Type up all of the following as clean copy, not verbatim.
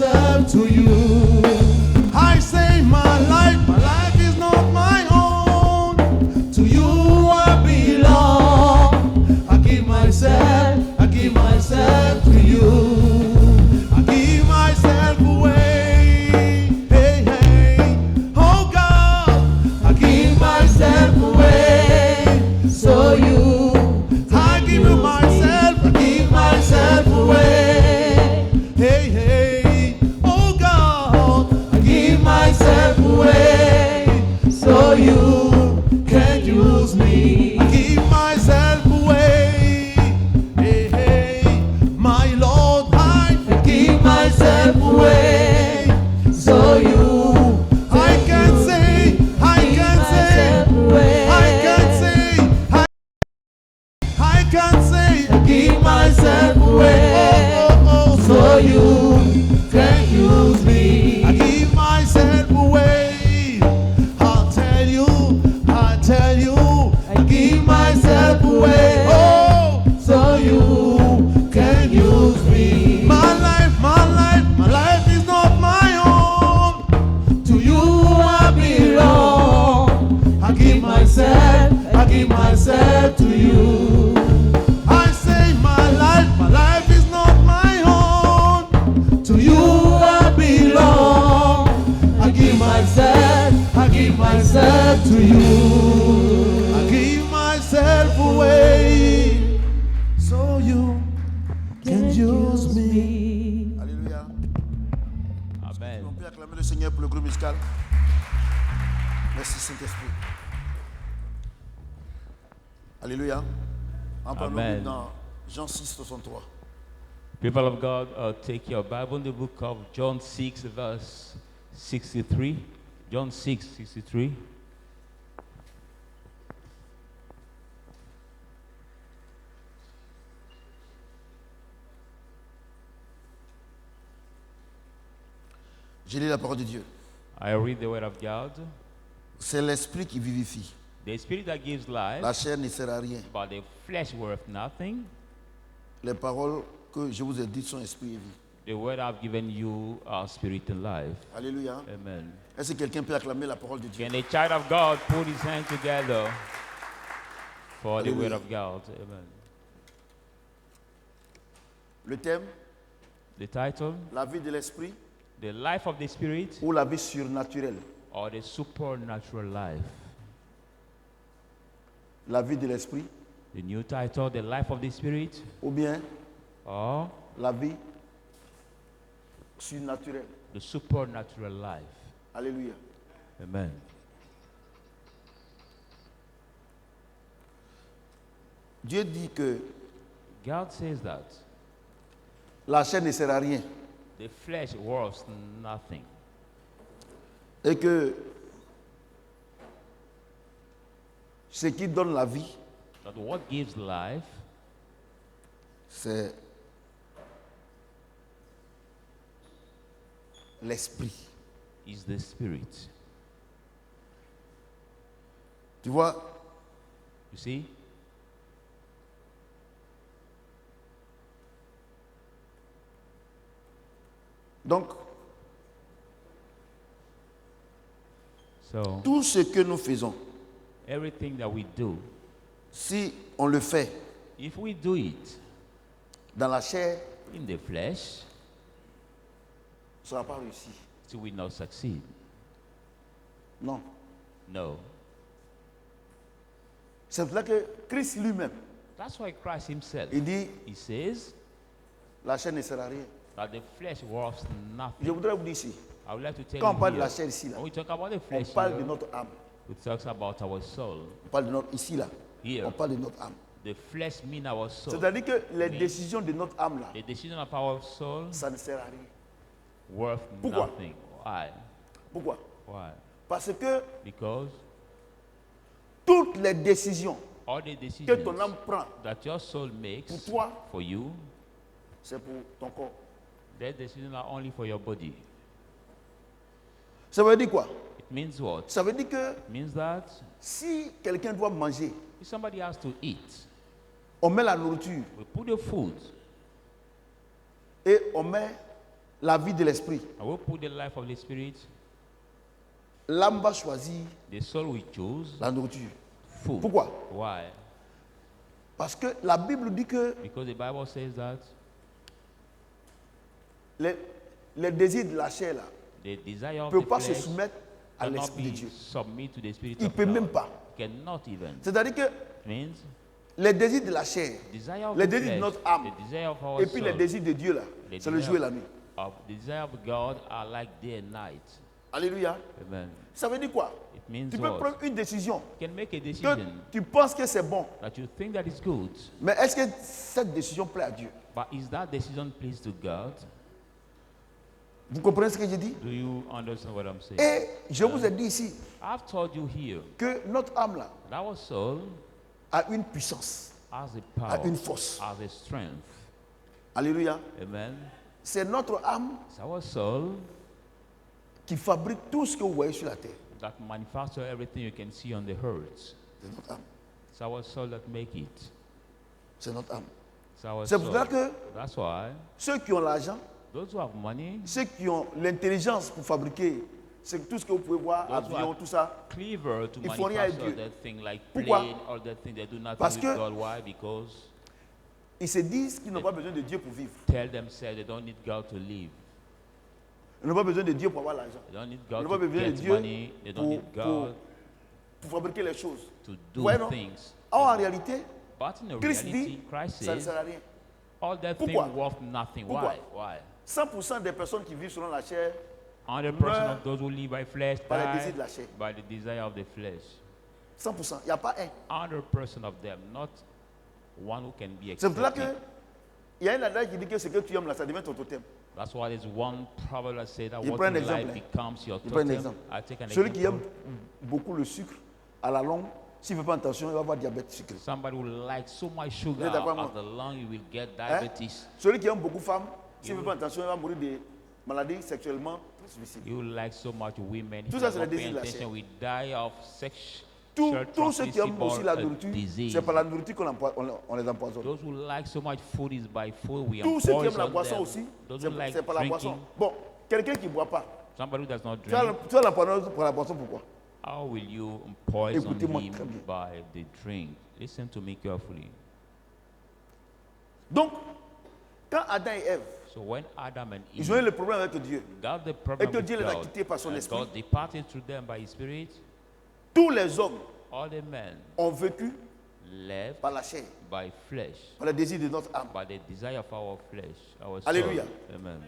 myself to you. I say my life is not my own. To you I belong. I give myself to you. I give myself away. Hey, hey. Oh God, I give myself away. So you, I give you myself, I give myself away. Hey, hey. Oh God, I give myself away. So you can use me. I give myself away. Hey, hey. My Lord, I give myself away. So you, I can say, I can say, I can say, I can say, I give myself away. Oh, so you can use me. I give myself away. I'll tell you, I give myself away. Oh, so you can use me. My life is not my own. To you I belong. I give myself to you. I say my life is not my own. To you I belong. I give myself to you. I give myself away. So you can use me. Alléluia. Amen. On peut acclamer le Seigneur pour le groupe musical. Merci Saint-Esprit. Alléluia. Amen. Dans Jean 6, 63. People of God, take your Bible in the book of John 6, verse 63. John 6, 63. Je lis la parole de Dieu. I read the word of God. C'est l'esprit qui vivifie. The spirit that gives life, La chair ne sert à rien. but the flesh worth nothing. Les paroles que je vous ai dites sont esprit et vie. The word I've given you are spirit and life. Alléluia. Amen. Est-ce que quelqu'un peut acclamer la parole de Dieu? Can a child of God put his hands together for the word Hallelujah. of God? Amen. Le thème, The title, la vie de l'esprit the life of the spirit ou la vie surnaturelle. or the supernatural life. La vie de l'esprit The new title, the life of the spirit ou bien or la vie surnaturelle. the supernatural life. Alléluia. Amen. Dieu dit que God says that la chair ne sert à rien the flesh worth nothing. et que ce qui donne la vie, That what gives life c'est l'esprit. is the spirit. Tu vois, You see? donc So tout ce que nous faisons, everything that we do, si on le fait if we do it dans la chair, in the flesh, ça ne sera pas réussi. it will not succeed. Non. No. C'est pour cela que Christ lui-même, That's why Christ himself, il dit, he says la chair ne sert à rien. that the flesh worth Je nothing. voudrais vous dire ici, I would like to tell quand on you parle de here, la chair ici, là, when we talk about the on flesh parle de here, notre âme. we talk about our soul. On parle de notre, ici, là, Here, on parle de notre âme. the flesh mean our soul. C'est-à-dire que les décisions de notre âme, là, The decision of our soul ça ne sert à rien. worth Pourquoi? nothing. Why? Pourquoi? Why? Parce que Because toutes les décisions all the que decisions ton âme prend, that your soul makes Pour toi. for you, c'est pour ton corps. their decisions are only for your body. Ça veut dire quoi? It means what? Ça veut dire que It means that si quelqu'un doit manger, if somebody has to eat, on met la nourriture we put the food et on met la vie de l'esprit, I will put the life of the Spirit. l'âme va choisir The soul will choose la nourriture. food. Pourquoi? Why? Parce que la Bible dit que Because the Bible says that les désirs de la chair là, the desire of ne peuvent the pas se flesh soumettre à cannot l'Esprit de be Dieu. submit to the Spirit Il ne of peut God. même pas. Cannot even. C'est-à-dire que Means les désirs de la chair, desire of les the désirs de flesh, notre âme, the desire of our et puis les soul, désirs de Dieu là, the c'est le jour et la nuit. the desire of God are like day and night. Alléluia. Amen. Ça veut dire quoi? It means Tu peux what? prendre une décision You can make a que decision tu penses que c'est bon, that you think that is good, mais est-ce que cette décision plaît à Dieu? but is that decision pleased to God? Vous comprenez ce que je dis? Do you understand what I'm saying? Et je vous ai dit ici I've told you here que notre âme là that our soul a une puissance, has a a power, une force. has a strength. Alléluia. Amen. C'est notre âme It's our soul qui fabrique tout ce que vous voyez sur la terre. that manufactures everything you can see on the earth. C'est notre âme. It's our soul that make it. C'est notre âme. It's our C'est pour soul. ça que That's why ceux qui ont l'argent, those who have money, ceux qui ont l'intelligence pour fabriquer, c'est tout ce que vous pouvez voir, Those who avion, are tout ça. clever to Ils font rien à manufacture Dieu. that thing like Pourquoi? plane or that thing, they do nothing Parce with que- God. Why? Because Ils se disent qu'ils n'ont pas besoin de Dieu pour vivre. tell themselves they don't need God to live. Ils n'ont pas besoin de Dieu pour avoir l'argent. They don't need Ils n'ont God pas to besoin de get Dieu money. They don't need God pour fabriquer les choses. to do Ouais, non? things. Or, en réalité, But in Christ reality, dit, Christ ça ne says sert à rien. all that thing Pourquoi? worth nothing. Pourquoi? Why? 100% des personnes qui vivent selon la chair, 100% Meurt of those who live by flesh par les die désirs de la chair. by the desire of the flesh. 100%. Il n'y a pas un. 100% of them, not one who can be C'est pour ça accepted. qu'il y a un adage qui dit que ce que tu aimes là, ça devient ton totem. That's why there's one proverb that says that Il what prend un you exemple, like hein. becomes your Il prend un totem. exemple. I take an Celui qui aime example. beaucoup le sucre, à la longue, s'il ne fait pas attention, il va avoir diabète sucré. Somebody who likes so much Vous sugar êtes d'accord avec at the long you will get Hein? diabetes. Celui qui aime beaucoup femmes, s'il ne fait pas attention, il va mourir de maladies sexuellement transmissibles. You like so much women. Tout If ça, you c'est don't le pay désir de la attention, chair. we die of sex. Tous ceux qui aiment aussi la nourriture, disease. c'est par la nourriture on les empoisonne. Those who like so much food is by food we Tous ceux qui aiment la empoison boisson them. aussi, Those who like c'est par la boisson. drinking, Bon, quelqu'un qui ne boit pas, somebody who does not tu as drink, l'empoisonnement pour la boisson, pourquoi? how will you poison Écoutez-moi him très bien. by the drink? Listen to me carefully. Donc, quand Adam et Ève, So when Adam and ils ont eu Eve le problème avec Dieu, got the problem et que with Dieu les a God, quittés par son and esprit, God departed through them by His Spirit, tous les hommes all the men ont vécu left par la chair, by flesh, par le désir de notre âme. by the desire of our flesh, our soul. Alléluia. Amen.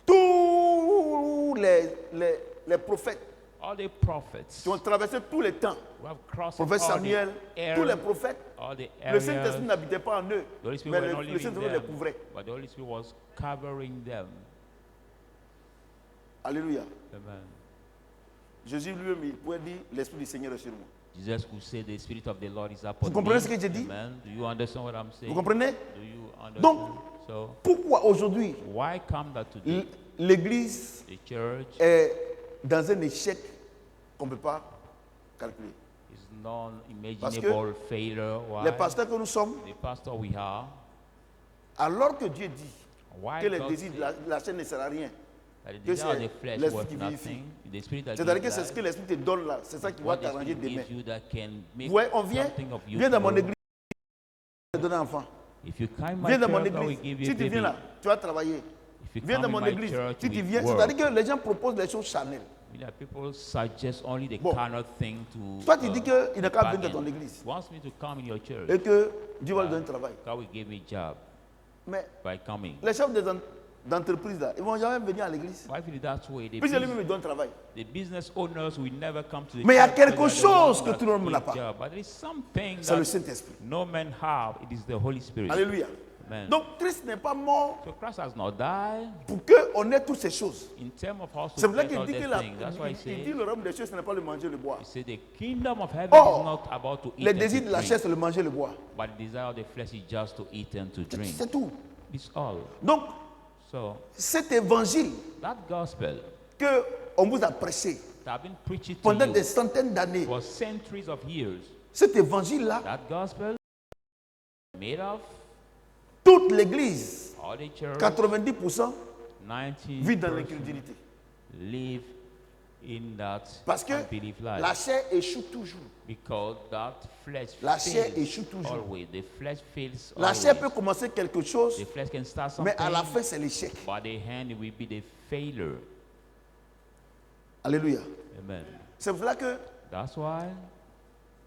Tous les prophètes All the prophets qui ont traversé tous les temps, who have crossed prophète all Samuel, the tous les areas, prophètes, all the le Saint-Esprit areas. n'habitait pas en eux, The Holy Spirit mais was not le living Saint-Esprit les them, couvrait. but the Holy Spirit was covering them. Alléluia. Amen. Jésus lui-même, il pouvait dire, l'Esprit du Seigneur est sur moi. Jesus could say, "The Spirit of the Lord is upon Vous comprenez me." ce que j'ai dit? Amen. Do you understand what I'm saying? Vous comprenez? Do you understand? Donc, So pourquoi aujourd'hui why come that today l'Église the church est dans un échec qu'on ne peut pas calculer? is non-imaginable failure? Why? Les pasteurs que nous sommes, The pastor we are. alors que Dieu dit Why que les God désirs de la chair ne servent à rien, that the que desire of c'est the flesh l'esprit worth qui vivifie. nothing? The Spirit that c'est-à-dire que gives c'est ce life, que l'Esprit te donne là, c'est ça qui va what the t'arranger Spirit demain. gives you that can make Ouais, on vient, something of you viens dans mon tomorrow. église, te donner un enfant. If you come my Viens dans mon church, I will église. give you Si a tu baby. viens là, tu vas travailler. If you Viens dans come in mon my église. church, Si tu we viens, work. c'est-à-dire que les gens proposent des choses charnelles. Many people suggest only the Bon. carnal thing to. Toi, tu dis qu'il n'a qu'à venir dans bargain. ton église. He wants me to come in your church. Et que Dieu va lui donner un travail. God will give me a job Mais by coming. les chefs d'entreprise là, ils ne vont jamais venir à l'église. Why if that's way Puis lui-même, il donne travail. the business owners will never come to the Mais il y a church quelque because they're the chose ones que that tout le monde n'a give pas. job. But there is something C'est le that Saint-Esprit. no man have. It is the Holy Spirit. Alléluia. Amen. Donc Christ n'est pas mort So Christ has not died pour qu'on ait toutes ces choses. in terms of how C'est to pour ça get qu'il all dit the que things. That's why he il dit says, le royaume des cieux, ce n'est pas le manger, le boire. he said the kingdom of heaven Or, is not about to eat Les and désirs to de la drink, chair, c'est le manger, le boire. but the desire of the flesh is just to eat and to drink. C'est tout. It's all. Donc, So cet évangile that gospel qu'on vous a prêché that I've been preaching to pendant you des centaines d'années, for centuries of years, cet évangile-là, that gospel made of toute l'église, all the church, 90%, vit dans 90% l'incrédulité. live in that Parce que unbelief life. la chair échoue toujours. Because that flesh La chair fails échoue toujours. always. The flesh fails La always. chair peut commencer quelque chose, The flesh can start mais something, à la fin, c'est l'échec. but the hand will be the failure. Alléluia. Amen. C'est pour cela que That's why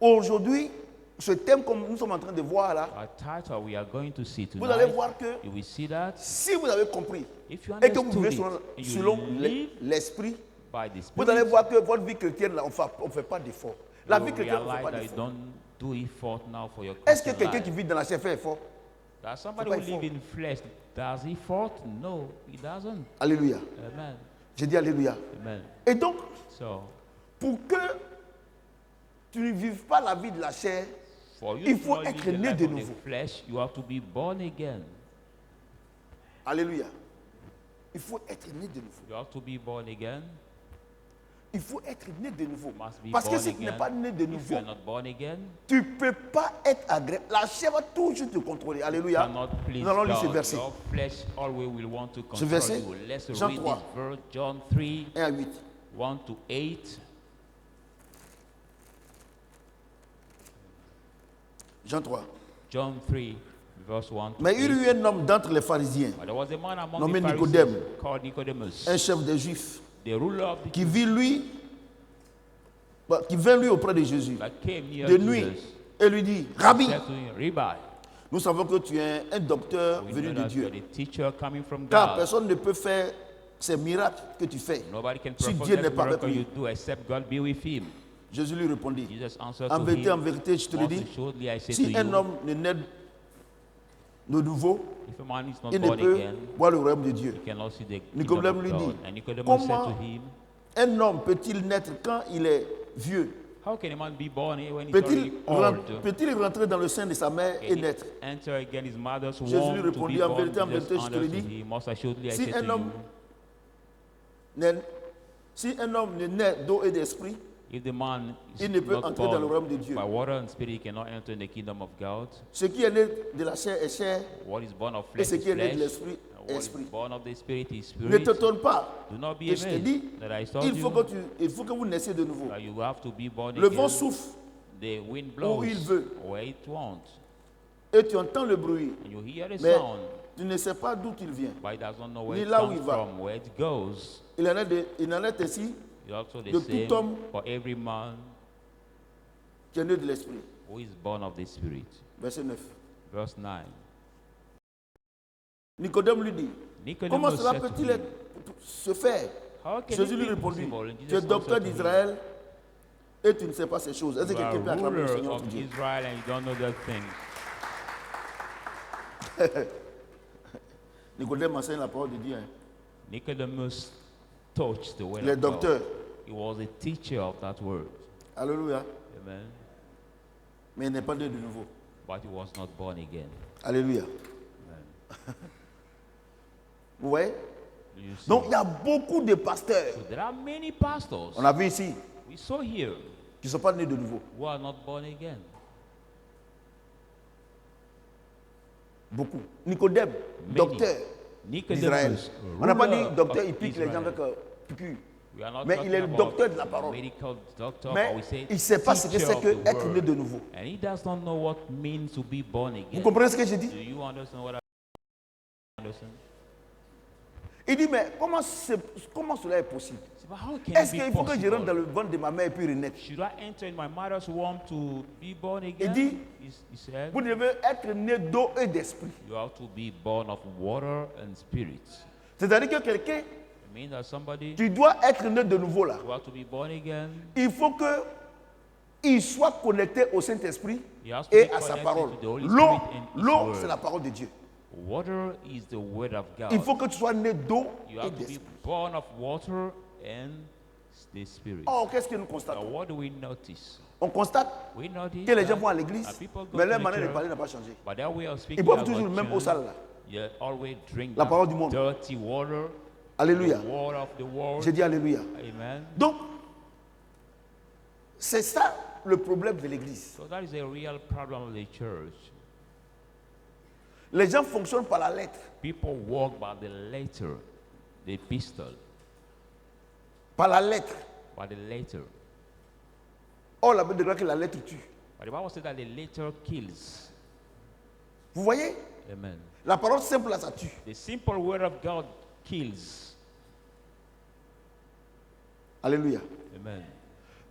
aujourd'hui, ce thème comme nous sommes en train de voir là, our title we are going to see vous allez tonight, voir que you will see that si vous avez compris if you et que vous understood vivez it, and you selon live l'esprit, by the vous allez Spirit, voir que votre vie chrétienne, là, on ne fait pas d'effort. La you vie will chrétienne, on ne fait realize pas that you d'effort. don't do effort now for your Est-ce que Christian quelqu'un qui life. vit dans la chair fait effort? That somebody pas who live effort. in flesh does effort? No, he doesn't. Alléluia. Amen. J'ai dit Alléluia. Amen. Et donc, So, pour que tu ne vives pas la vie de la chair, for you il to faut not être live the né life de of the nouveau. flesh, you have to be born again. Alléluia. Il faut être né de nouveau. You have to be born again. Il faut être né de nouveau. You must be Parce que born si tu n'es again. pas né de If you nouveau, are not born again, tu ne peux pas être agréable. La chair va toujours te contrôler. you Alléluia. cannot please Nous allons lire ce God. verset. Your flesh always will want to Ce control verset, you. Let's Jean read 3. this verse, John 3, 1 à 8. 1 to 8. Jean 3. John 3, verse 1 to Mais il y 8. eut un homme d'entre les pharisiens, But there was a man among nommé the Pharisees Nicodème, called Nicodemus, un chef des Juifs, the ruler of the qui vint lui auprès de Jésus that came near de nuit Jesus. et lui dit, Rabbi, Said to him, Rabbi, nous savons que tu es un docteur we venu know de that you Dieu, are the teacher coming from car God. personne ne peut faire ces miracles que tu fais Nobody can si perform Dieu that n'est pas avec miracle you lui. do except God be with him. Jésus lui répondit, Jesus answered en to vérité, him, je te le most dis, assuredly I say to si un you, homme ne naît de nouveau, if a man is not il ne born peut again, voir le royaume de Dieu. he cannot see the kingdom Nicodème of lui God. dit, And Nicodemus said comment to him, un homme peut-il naître quand il est vieux? how can a man be born when he's already old? Peut-il rentrer dans le sein de sa mère et Can he naître? enter again his mother's Jésus lui womb to be répondit, en born? vérité, Jesus je te le answered dis, to him, most assuredly I si say un to homme you, Si un homme ne naît d'eau et d'esprit, if the man is il ne peut not entrer dans le born royaume de Dieu. by water and spirit, he cannot enter in the kingdom of God. Ce qui est né de la chair est chair, What is born of et flesh ce is qui est né flesh, de l'esprit and est what is esprit. born of the spirit is Ne spirit. t'étonne pas. Do not be Et je te dis, amazed that I told il faut, you il faut que vous naissiez de nouveau. that you have to be born Le vent again. souffle The wind où blows il veut, where it won't, et tu entends le bruit, and you hear the mais sound, tu ne sais pas d'où il vient. but it does not know where Ni it là où comes il va. from, where it goes. Il en est ainsi It's also the de same tout homme for every man qui est né de l'esprit. who is born of the spirit. Verset 9. Verse 9. Nicodème lui dit, comment Nicodemus cela said to peut-il him, se faire? how can Jésus it lui be répondit, possible? And tu es Jesus docteur answered to him, d'Israël et tu ne sais pas ces choses. Est-ce que you are quelqu'un peut acclamer le ruler Seigneur of notre Dieu? Israel and you don't know that thing. Nicodème enseigne la parole de Dieu. Hein. Nicodemus touched the word Il est of God. docteur. He was a teacher of that word. Alléluia. Amen. Mais il n'est pas né de nouveau. But he was not born again. Alléluia. Amen. Vous voyez? Do you see? Donc il y a beaucoup de pasteurs. So there are many pastors On a vu ici we saw here qui ne sont pas nés de nouveau. who are not born again. Beaucoup. Nicodème, Many. docteur d'Israël. Nicodemus, On n'a pas ruler dit docteur, of il pique les gens Israel. avec piqûre. We are not Mais talking il est le about docteur de la parole. medical doctor, Mais but we say il ne sait pas ce que teacher c'est of que the être né word. de nouveau. And he does not know what means to be born Vous again. comprenez ce que j'ai dit? Do you understand what I understand? Il dit, mais comment cela est possible? So, but how can Est-ce it be qu'il faut que je rentre dans possible? le ventre de ma mère et puis renaître? Should I enter in my mother's womb to be born again? dit, He said, Vous devez être né d'eau et d'esprit. you have to be born of water and spirit. C'est-à-dire que quelqu'un, It means that somebody tu dois être né de nouveau là. who has to be born again, Il faut que il soit connecté au Saint-Esprit he has to et be à sa connected parole. to the Holy L'eau, Spirit and his l'eau, word. c'est la parole de Dieu. Water is the word of God. Il faut que tu sois né d'eau You et have to be d'esprit. born of water and the spirit. Or, qu'est-ce que nous Now, constatons? what do we notice? On constate We notice que les gens that vont à l'église, people go mais to leur the manière de church, parler n'a pas changé. but their way of speaking Ils boivent has toujours not le même eau changed. sale là. You always drink La that parole du monde. dirty water, Alléluia. the water of the world. J'ai dit Alléluia. Amen. Donc, c'est ça le problème de l'église. So that is a real problem of the church. Les gens fonctionnent par la lettre. People walk by the letter. the epistle, par la lettre. by the letter. Or, la Bible déclare que la lettre tue. But the Bible says that the letter kills. Vous voyez? Amen. La parole simple, là, ça tue. The simple word of God kills. Alléluia. Amen.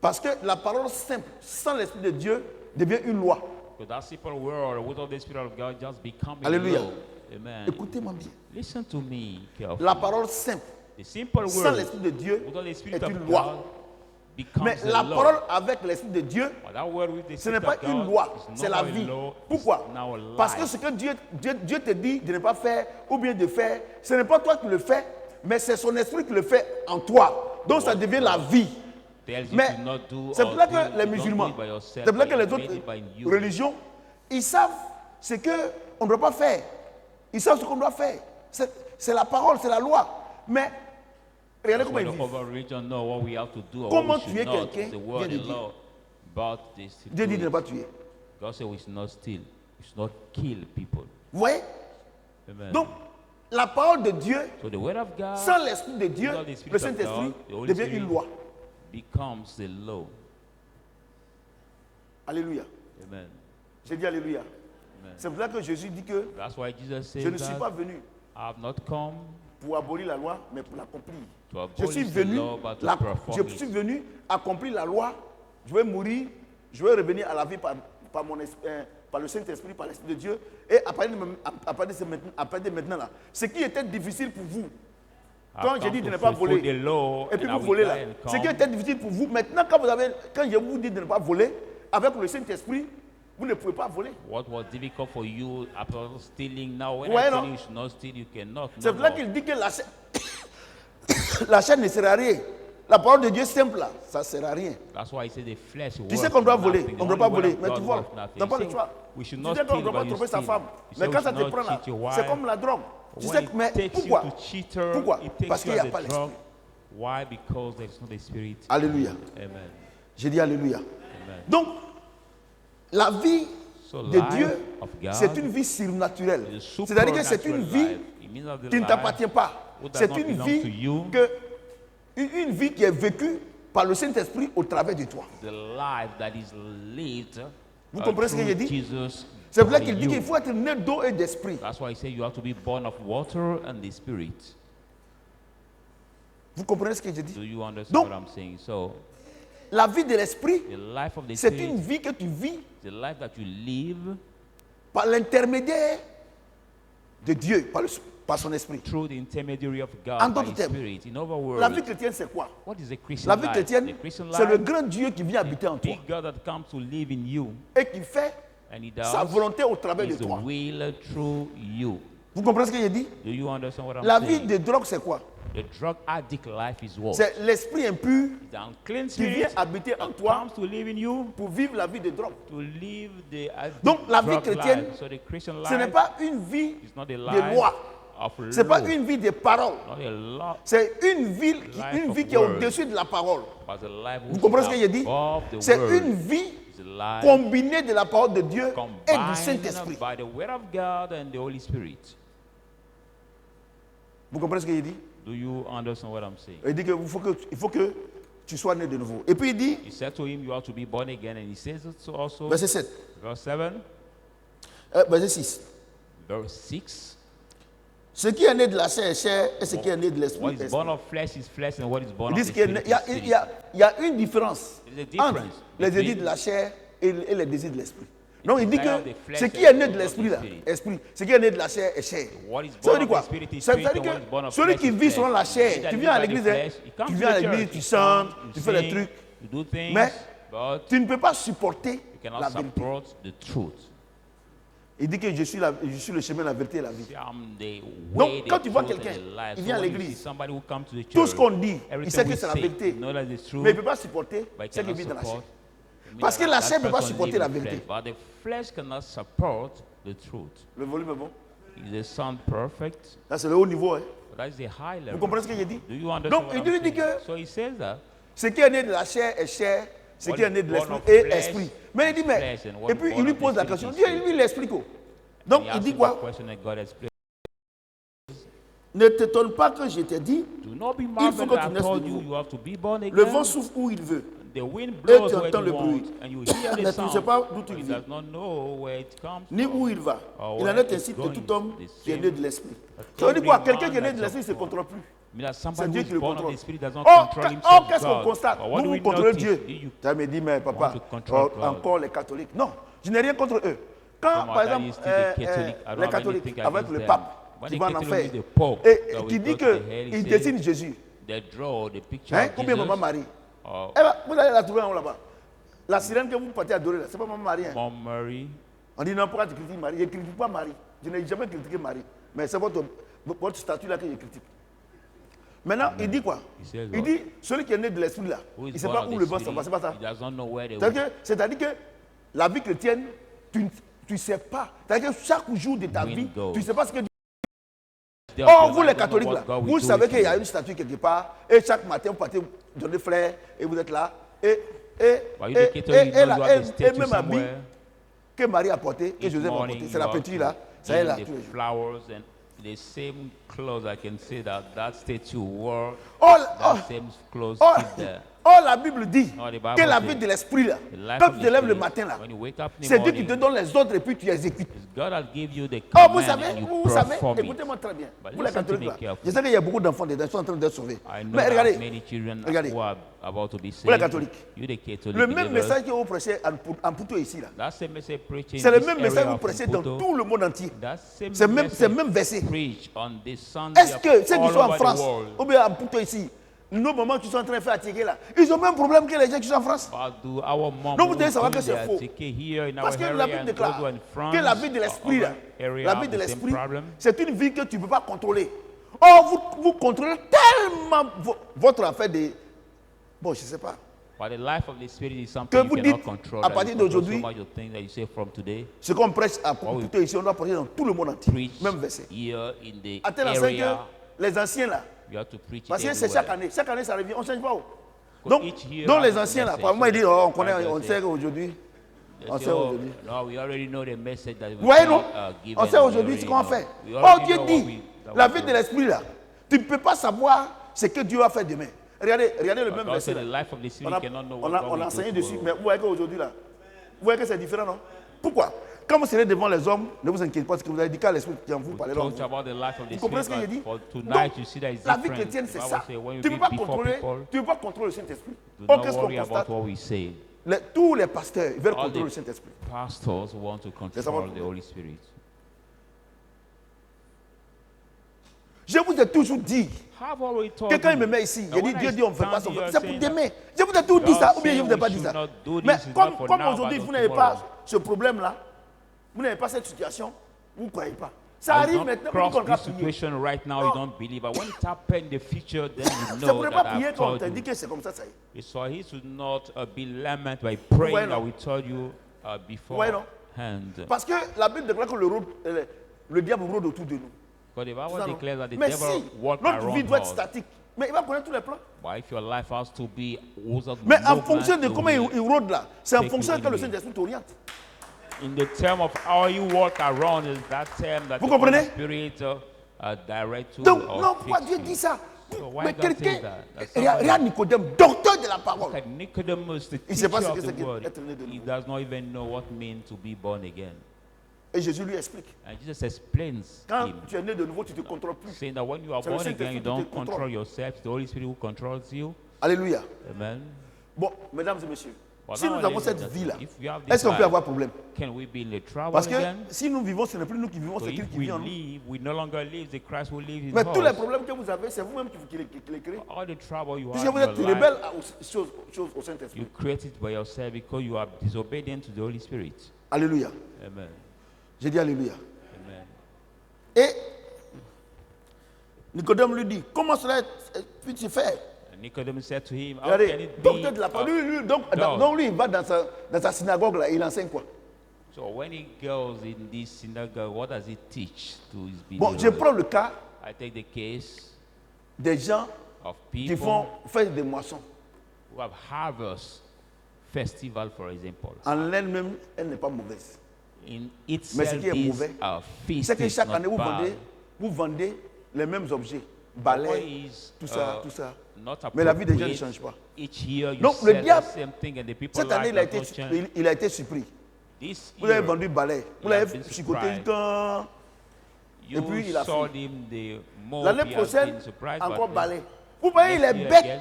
Parce que la parole simple, sans l'Esprit de Dieu, devient une loi. Because that simple word without the Spirit of God just becomes Alléluia. law. Amen. Écoutez-moi bien. Listen to me carefully. La parole simple, The simple sans word l'Esprit de Dieu, without the Spirit est of une God loi. becomes Mais a la law. parole avec l'Esprit de Dieu, But that word with the ce n'est Spirit pas of God une loi, is c'est not la a vie. law, Pourquoi? it's now a Parce que life. ce que Dieu te dit de ne pas faire ou bien de faire, ce n'est pas toi qui le fais, mais c'est son esprit qui le fait en toi. Donc ça devient la vie. Tells you Mais to not do c'est or pour ça do- que les don't do musulmans, it by yourself, c'est pour ça but que les you made it by autres you. religions, ils savent ce qu'on ne doit pas faire. Ils savent ce qu'on doit faire. C'est la parole, c'est la loi. Mais regardez That's comment why ils the vivent. other religion know what we have to do or Comment what we tuer should not. quelqu'un The word, vient de the Dieu. law, but they still Dieu do dit de ne it. pas tuer. God said we should not steal, we should not kill people. Vous voyez? Amen. Donc, la parole de Dieu, So the word of God sans l'Esprit de Dieu, without the Spirit le of Saint-Esprit God, the Holy devient Spirit une loi. becomes the law. Alléluia. Amen. J'ai dit Alléluia. Amen. C'est pour ça que Jésus dit que That's why Jesus says je ne suis that pas venu I have not come pour abolir la loi, mais pour l'accomplir. to Je suis abolish the venu, law, but to je perform suis it. venu accomplir la loi. Je vais mourir, je vais revenir à la vie par le Saint-Esprit, par l'Esprit de Dieu. Et à partir de maintenant là, ce qui était difficile pour vous, quand I've j'ai come dit de to ne pas fulfill voler, the law, et puis and I vous will volez là, die and ce qui come. était difficile pour vous, maintenant quand je vous dis de ne pas voler, avec le Saint-Esprit, vous ne pouvez pas voler. What was difficult for you after stealing, now when Ouais, I non? tell you you should not steal, you cannot. C'est No pour ça more. qu'il dit que la chair ne sert à rien. La parole de Dieu simple là, ça ne sert à rien. That's why he said the flesh Tu worth sais qu'on doit voler, nothing. on The ne doit pas only word voler, of mais God tu voles. worth nothing. Tu n'as pas He le said choix. we should Tu not sais qu'on ne steal, doit pas but you tromper sa steal. femme. He Mais said quand we ça should te not prend là, cheat your c'est wife. comme la drogue. Tu When sais, it mais takes pourquoi? you to cheat her, Pourquoi? it takes Parce you qu'il n'y as a a pas drug. l'esprit. Why? Because there is not the spirit. Alléluia. Amen. J'ai dit Alléluia. Amen. Donc, la vie So de life Dieu, of God c'est une vie surnaturelle. is a C'est-à-dire que c'est une supernatural vie life. It means that the qui ne life t'appartient pas. who does C'est not une belong to vie you, une vie qui est vécue par le Saint-Esprit au travers de toi. the life that is lived Vous comprenez ce que through j'ai dit? Jesus C'est pour ça by qu'il dit you. qu'il faut être né d'eau et d'esprit. That's why he said you have to be born of water and the spirit. Vous comprenez ce que j'ai Do dit? you understand Donc, what I'm saying? So la vie de l'esprit, the life of the c'est spirit, une vie que tu vis the life that you live par l'intermédiaire de Dieu, par son esprit. through the intermediary of God En by d'autres His termes, Spirit. In other words, La vie chrétienne, c'est quoi? what is the Christian La vie life? chrétienne, The Christian c'est le life, grand Dieu qui vient habiter en the toi big God that comes to live in you, et qui fait and He sa does volonté au travers de His toi. will through you. Vous comprenez ce que j'ai dit? Do you understand what I'm La vie saying? de drogue, c'est quoi? The drug addict life is what? C'est l'esprit impur The unclean qui vient spirit habiter en that toi comes to live in you pour vivre la vie de drogue. to live the Donc, la vie drug chrétienne, life. So the Christian Ce n'est life pas une vie is not a de life loi. of Ce n'est pas law, une vie de parole. not a law, C'est une vie Life of qui est word. au-dessus de la parole. but a life Vous which comprenez ce is que j'ai dit? above the C'est word. une vie It's a life combinée de la parole de Dieu et du combined Saint-Esprit. by the word of God and the Holy Spirit. Vous comprenez ce que j'ai dit? Do you understand what I'm saying? Il dit qu'il faut que tu sois né de nouveau. Et puis il dit, He said to him, you have to be born again, and he says it also, verset 7, verse 7, verset 6. verse 6. Ce qui est né de la chair est chair et ce qui est né de l'esprit What est is esprit. born of flesh is flesh, and what is born Ils of disent the qu'il spirit y a, is spirit. il y a une différence There's a entre difference les between désirs de la chair et les désirs de l'esprit. Donc il dit desire que of the flesh ce qui and est né the de will of l'esprit the là, spirit. esprit, ce qui est né de la chair est chair. What is Ça veut born dire of quoi? the spirit is Ça veut spirit, dire and what is born que of celui flesh qui is vit flesh. selon la He chair, that tu lives viens à by the l'église, flesh, he comes tu to viens à the l'église, church, tu you chantes, come, tu you fais les sing, trucs, you do things, mais but tu ne peux pas supporter you cannot la vérité. support the truth. Il dit que je suis le chemin, la vérité et la vie. See, I'm the Donc, way, quand the tu vois truth, quelqu'un, and the life. il So vient à when you l'église, see somebody who comes to the Tout church, ce qu'on dit, il everything sait que we c'est la say, vérité. you know that it's true, Mais il ne peut pas supporter but he ce qui cannot vit dans la chair. support. It means Parce que that la that chair ne peut pas person supporter live la in vérité. flesh, but the flesh cannot support the truth. Le volume est bon. Is the sound perfect? Là, c'est le haut niveau. Hein. But that is the high level. Vous comprenez ce que j'ai dit? Do you understand Donc, what il I'm dit saying? que So he says that. ce qui est né de la chair est chair, ce What qui est is né de born l'esprit of est flesh esprit. Mais il dit, is mais. flesh, and what Et is puis il born lui of the pose la spirit question. is Dieu, spirit. lui, il explique. Donc, He il asked dit him that quoi? question and God explained. Ne t'étonne pas que je t'ai dit, Do not be faut marveled que that tu I naisses told de you nouveau. you have to be born Le vent again. souffle où il veut. The wind Et blows tu where entends it le bruit. wants, and you hear Mais the tu ne sais sound, pas d'où tu but it viens, does not know where it comes ni from. où il va. or Il en where est it's ainsi de going. tout homme The qui est same né de l'esprit. Ça veut dire quoi? Quelqu'un qui est né de l'esprit ne se contrôle plus. I mean, that C'est somebody Dieu who qui is le born of contrôle. the Spirit does not Oh, control qu'est-ce qu'on himself. constate? But what Vous do vous we contrôlez notice? Dieu. You Tu me dit, mais papa, to control God. encore les catholiques. Non, je n'ai rien contre eux. Quand, Some par are exemple, still the Catholic. I don't les have catholiques, anything avec against le them. pape, When qui they va en get enfer, with the Pope, et that qui will dit go to the hell, he qu'il says dessine Jésus. they draw the picture Hein? of Combien Jesus. maman Marie? or Eh ben, vous allez la trouver en haut là-bas. La sirène que vous partez adorer, c'est pas maman Marie. Hein. Mom Mary. On dit non, pourquoi tu critiques Marie? Je ne critique pas Marie. Je n'ai jamais critiqué Marie. Mais c'est votre statut là que je critique. Maintenant, il dit quoi? He says Il what? dit, celui qui est né de l'esprit là, Who il is ne sait born pas of où the le vent s'en va, Spirit, c'est pas ça? he does not know where they C'est-à-dire que la vie chrétienne, tu ne sais pas. C'est-à-dire que chaque jour de ta Wind vie, goes. tu ne sais pas ce que Dieu. Or Oh, vous les catholiques là, vous savez qu'il y a une statue quelque part, et chaque matin vous partez donner fleurs, et vous êtes là, et même habit que Marie a porté, que Joseph a porté, c'est la petite là, ça est là. tous les jours. Flowers and the same clothes. I can say that statue wore Oh, that same clothes oh, keep there. oh, la Bible dit Oh, the Bible que la says, vie de l'esprit là, The life quand of tu the te lèves le Spirit, matin là, when you wake up in the c'est Dieu qui te morning, donne les ordres et puis tu exécutes. it's God that gave you the Oh, command vous savez, and you vous savez, perform it. écoutez-moi très bien. But Vous les listen to catholiques me là, carefully. je sais qu'il y a beaucoup d'enfants dedans, ils sont en train d'être sauvés. I know Mais that regardez, many children regardez. who are about to be Vous les saved. catholiques, You the Catholic le même believers, message que vous prêchez en Poutou ici là, that same message preaching c'est le this même message que area vous of prêchez dans Maputo, tout le monde entier. that same C'est message même verset. preached on this Sunday Est-ce que ceux qui all sont en over the France, world. ou bien en Poutou ici, nos mamans qui sont en train de faire attirer là, ils ont le même problème que les gens qui sont en France. But do our mom Non, vous devez who savoir do que c'est their faux. ticket here in our Parce que la area Bible and déclare those who are in France, que la vie de l'esprit, là, our area la have vie de the same l'esprit, problem. c'est une vie que tu ne peux pas contrôler. Or, vous contrôlez tellement votre affaire de... Bon, je ne sais pas. But the life of the Spirit is Que something vous you cannot dites, control. à that partir you control d'aujourd'hui, so much of things that you say from today, Ce qu'on prêche à we Poutou ici, on doit porter dans tout le monde entier. preach Même verset. here in the À tel enseigne area. que les anciens là, You have to preach it parce que c'est everywhere. chaque année. Chaque année, ça revient. On ne change pas. Because each year Donc has les a anciens là, message. par moment, ils disent, oh, on connaît, Like I on said, sait aujourd'hui. they On say, sait oh, aujourd'hui. no, we already know the message that Vous voyez, non? given. On sait We aujourd'hui already ce qu'on know. fait. We Oh, already Dieu know dit, what la we vie do. de l'esprit là, tu ne peux pas savoir ce que Dieu a fait demain. Regardez le But même God verset said là. the life of the On Spirit a, cannot know on what a, God on will a do enseigné dessus, tomorrow. mais vous voyez qu'aujourd'hui là, vous voyez que c'est différent, non? Pourquoi? Quand vous serez devant les hommes, ne vous inquiétez pas, parce que vous avez dit qu'à l'esprit qui en vous We parlez talked about the life of the Vous comprenez Spirit, ce que j'ai dit? but for Donc, tonight you see that it's la vie different. chrétienne, The c'est Bible ça. says when you Tu ne be peux pas before contrôler, people, tu ne peux pas contrôler le Saint-Esprit. do Oh, not qu'est-ce qu'on worry about constate? what we say. Tous les pasteurs ils veulent All contrôler le the Saint-Esprit. pastors want to C'est ça votre control the Holy Spirit. Je vous ai toujours dit, Have already told quelqu'un me you met ici, that il dit when Dieu I dit on ne fait pas stand son here c'est pour saying demain. Je vous ai tout dit God ça, ou bien je ne vous ai say pas we dit ça. should not do Mais this, it's comme not for comme now, aujourd'hui but vous n'avez tomorrow. pas ce problème-là, vous n'avez pas cette situation, vous ne croyez pas. Ça I arrive don't maintenant, cross vous ne this prier. situation right now, Oh. you don't believe. But when it happens in the future, then you C'est know pour ne that pas prier I've quand on told t'a dit you. que c'est comme ça, ça y est. So he should not be lament by praying voyez, that non? we told you voyez, non? beforehand. Parce que la Bible déclare que le diable rôde autour de nous. Because the C'est ça, Bible non? declares that the Mais devil si walks notre vie around doit être us. statique, mais il va connaître tous les plans. But if your life has to be without Mais en movement, fonction de you comment will- il rôde là, c'est en take fonction you que le in the- Saint-Esprit t'oriente. in the term of how you walk around is that term that Vous the Holy comprenez? Spirit direct to Donc, or non, pourquoi fix Dieu you. dit ça? So why Mais God says quelqu'un, that? That regarde Nicodème, docteur de la parole. Like Nicodemus, the Il sait pas teacher ce of que the c'est word, qu'être né de he nouveau. does not even know what it means to be born again. Et Jésus lui explique. And Jesus explains Quand him, tu es né de nouveau, tu ne te contrôles plus. saying that when you are C'est le born again, Saint-Esprit you qui don't te contrôle. control yourself, it's the Holy Spirit who controls you. Alléluia. Amen. Bon, mesdames et messieurs, But si now, nous avons ladies cette and vie-là, gentlemen, if you have this est-ce qu'on peut life, avoir problème? can we be in the trouble Parce que again? si nous vivons, ce n'est plus nous qui vivons, So c'est Christ if qui we vit en nous. live, we no longer live, the Christ will live in Mais tous les us. problèmes que vous avez, c'est vous-même qui les créez. All the trouble you Puisque have vous in êtes your life, rebelle aux choses au Saint-Esprit. you create it by yourself because you are disobedient to the Holy Spirit. Alléluia. Amen. J'ai dit Alléluia. Amen. Et Nicodème lui dit, comment cela puis-tu faire? And Nicodemus said to him, how can Regardez, it docteur de be? la parole. Donc dog? lui, il va dans sa synagogue, là, il enseigne quoi? So when he goes in this synagogue, what does he teach to his Bon, believers? je prends le cas I take the case des gens of qui people font faire des moissons. who have harvest festival, for example. En elle-même, elle n'est pas mauvaise. In Mais ce itself, qui est is mauvais, a feast. C'est que It's chaque not année, bad. vous vendez les mêmes objets. What Balais, is tout ça, tout ça. not Mais la vie des gens ne appropriate, change pas. each year you Donc, le sell diable, the same thing and the people Cette année, like that no change. il a été surpris. This Vous avez year, vendu balai. Vous he has l'avez been chicoté surprised. quand. You puis, il a sold fui. him the mope, L'année he has prochaine, been surprised, encore but balai. Vous voyez, il next est year bête. again,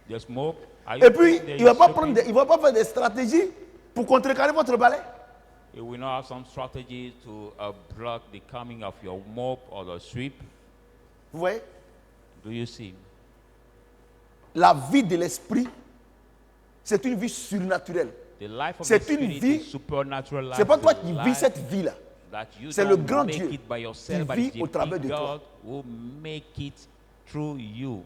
there's mope. Are you Et puis, think there il ne va is pas something? il va pas faire des stratégies pour contrecarrer votre balai. You will not have some strategy to block the coming of your mope or the sweep. Vous voyez, Do you see? la vie de l'esprit, c'est une vie surnaturelle. The life of C'est the une spirit vie- is supernatural life. C'est pas toi The qui vis life cette vie-là. that you C'est le don't grand make Dieu it by yourself, qui but vit it's the au travers big de toi. God who make it through you.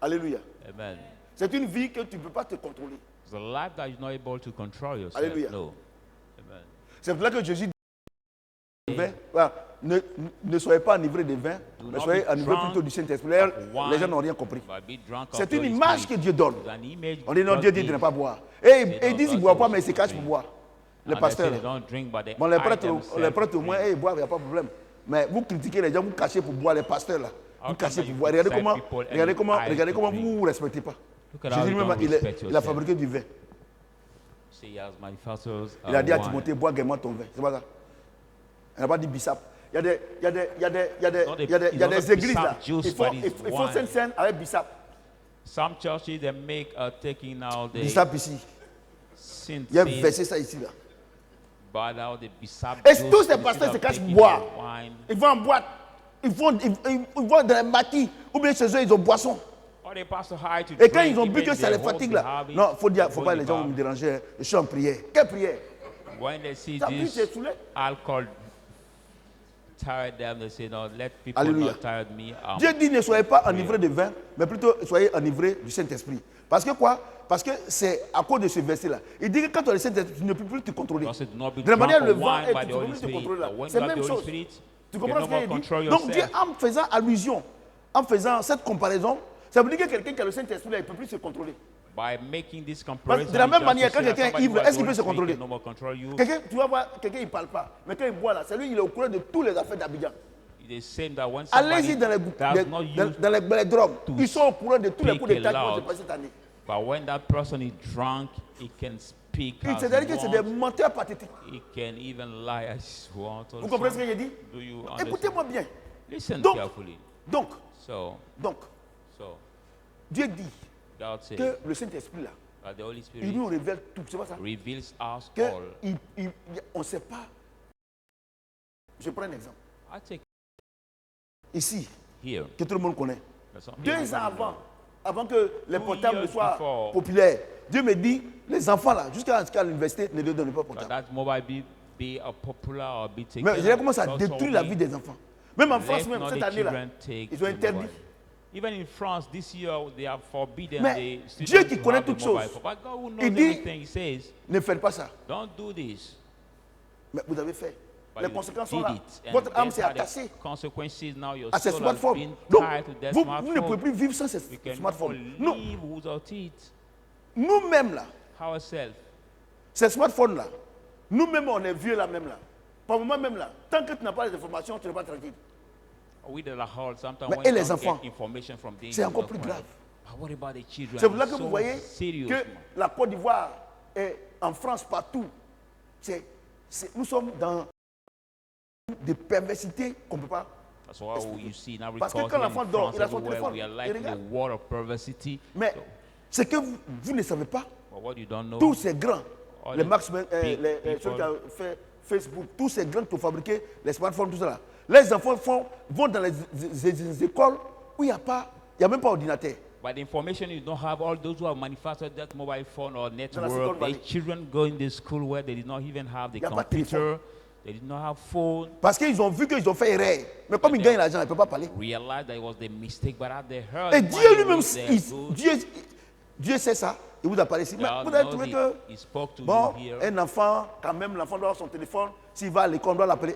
Alléluia. Amen. C'est une vie que tu ne peux pas te contrôler. It's a life that you're not able to control yourself. Alléluia. No. Amen. C'est pour cela que Jésus dit vin. Voilà. Ne soyez pas enivrés de vin, Do mais not soyez be enivrés drunk plutôt du Saint-Esprit. of wine, Les gens n'ont rien compris. but be drunk of C'est the une Holy image Spirit. que Dieu donne. It's an image On dit non, God Dieu dit de gives. ne pas boire. Et They ils disent qu'ils ne don't boivent pas, also mais ils se cachent pour drink. boire. Les And they pasteurs. say they don't drink, but they Bon, les hide prêtres themselves au moins, drink. ils boivent, il n'y a pas de problème. Mais vous critiquez les gens, vous cachez pour boire, les pasteurs là. How Vous come cachez that pour you boire. criticize people and Regardez you comment hide to vous drink? ne vous respectez pas. Look at how Jésus you lui-même, don't respect il a yourself. fabriqué du vin. See, he has manufactured Il a dit à wine. Timothée, bois gaiement ton vin. C'est pas ça. Il n'a pas dit bissap. Il y a des églises là. Ils font Sainte-Seine avec bissap. Some churches they make taking out the Bissap ici. sin, Il y a versé ça ici là. but out the bisap Et juice tous ces instead pasteurs of se cachent pour taking boire. the wine. Ils vont en boîte. Ils vont dans les maquis. Ou bien chez eux, ils ont boisson. Or the pastor hide to Et quand drink, ils ont bu even que ça they les hold fatigue the là. habit, Non, faut dire, they faut pas hold les the gens bar. me déranger. Je suis en prière. Quelle prière? When they see Ça pue, tu es this saoulé. alcohol tire them, they say, no, let people Alléluia. not tire me. Dieu dit ne soyez pas enivrés de vin, mais plutôt soyez enivrés du Saint-Esprit. Parce que quoi? Parce que c'est à cause de ce verset-là. Il dit que quand tu as le Saint-Esprit, tu ne peux plus te contrôler. God said, do not be De la manière, drunk le of vent, wine tu by ne the peux Holy plus te Spirit. contrôler là. But when C'est you la have même the Holy chose. Spirit, Tu you comprends can ce no more qu'il dit? control Donc Dieu, yourself. en faisant allusion, en faisant cette comparaison, ça veut dire que quelqu'un qui a le Saint-Esprit, là, il ne peut plus se contrôler. By making this Parce comparison, que de la même just manière, to quand say that quelqu'un est somebody ivre, who has est-ce qu'il the peut se Holy Spirit contrôler? can no more control you. Quelqu'un, tu vas voir, quelqu'un il ne parle pas. Mais quand il boit là, c'est lui, il est au courant de tous les affaires d'Abidjan. It is same that when Allez-y somebody dans does not use, les drogues. to Ils sont au courant de tous les coups speak d'état qui vont se aloud. passer cette année. but when that person is drunk, he can speak as C'est-à-dire he que c'est des wants. menteurs pathétiques. He can even lie as he wants. Vous comprenez ce que also. j'ai dit? Do you understand? Écoutez-moi bien. Listen Donc, carefully. Donc, So, Dieu dit God says que le Saint-Esprit là, that the Holy il Spirit nous révèle tout. C'est pas ça? reveals us all. Que on ne sait pas. Je prends un exemple. I take Ici, here. que tout le monde connaît. That's not 2 ans everybody avant que les 2 portables years soient before. populaires, Dieu me dit, les enfants là, jusqu'à l'université, ne leur donnez pas knows. But portable. that mobile be a popular or be taken. Mais j'ai commencé à out. détruire la vie des enfants. Même en France, même cette année-là, ils ont interdit. Even in France, this year, they have forbidden Mais the students Dieu qui to connaît have the toutes mobile choses, phone. But God who knows il dit- everything, he says, Ne faites pas ça. don't do this. Mais vous avez fait. But Les you conséquences sont did là. it. And Votre âme these s'est are the attachée consequences. Now your à ces soul has smartphones. been Donc, tied to that vous ne pouvez smartphone. plus vivre sans ces We can smartphones. not live without it. Nous-mêmes là, Ourselves. ces smartphones là, nous-mêmes on est vieux là même là. Par moment même là, tant que tu n'as pas les informations, tu n'es pas tranquille. We that are hard, sometimes Mais when et you les don't enfants? get information from things, C'est you encore don't plus find grave. it. But what about the children? C'est pour là It's que vous so voyez serious, que man. la Côte d'Ivoire et en France partout, nous sommes dans des perversités qu'on ne peut pas. That's why you see now Parce que record quand here l'enfant in dort, France, il a son everywhere, téléphone, we are il like in the regarde. war of perversity. Mais So, ce que vous ne savez pas, but what you don't know, tous ces grands, all les the Max, big ceux qui people, ont fait Facebook, tous ces grands qui ont fabriqué les smartphones, tout ça là, les enfants vont dans les écoles où il n'y a même pas d'ordinateur. by the information you don't have, all those who have manufactured that mobile phone or Silicon network, Valley. their children go in the school where they did not even have the Y a pas de computer, they did not have phone. Parce qu'ils ont vu qu'ils ont fait erreur. Mais comme ils gagnent l'argent, ils ne peuvent pas parler. Realized that it was the mistake, but had they heard Et when Dieu they lui-même, reached their good, Dieu sait ça. Il vous a parlé ici. Mais God vous avez knows trouvé it. que, He spoke to bon, you here. un enfant, quand même, l'enfant doit avoir son téléphone. S'il va à l'école, on doit l'appeler.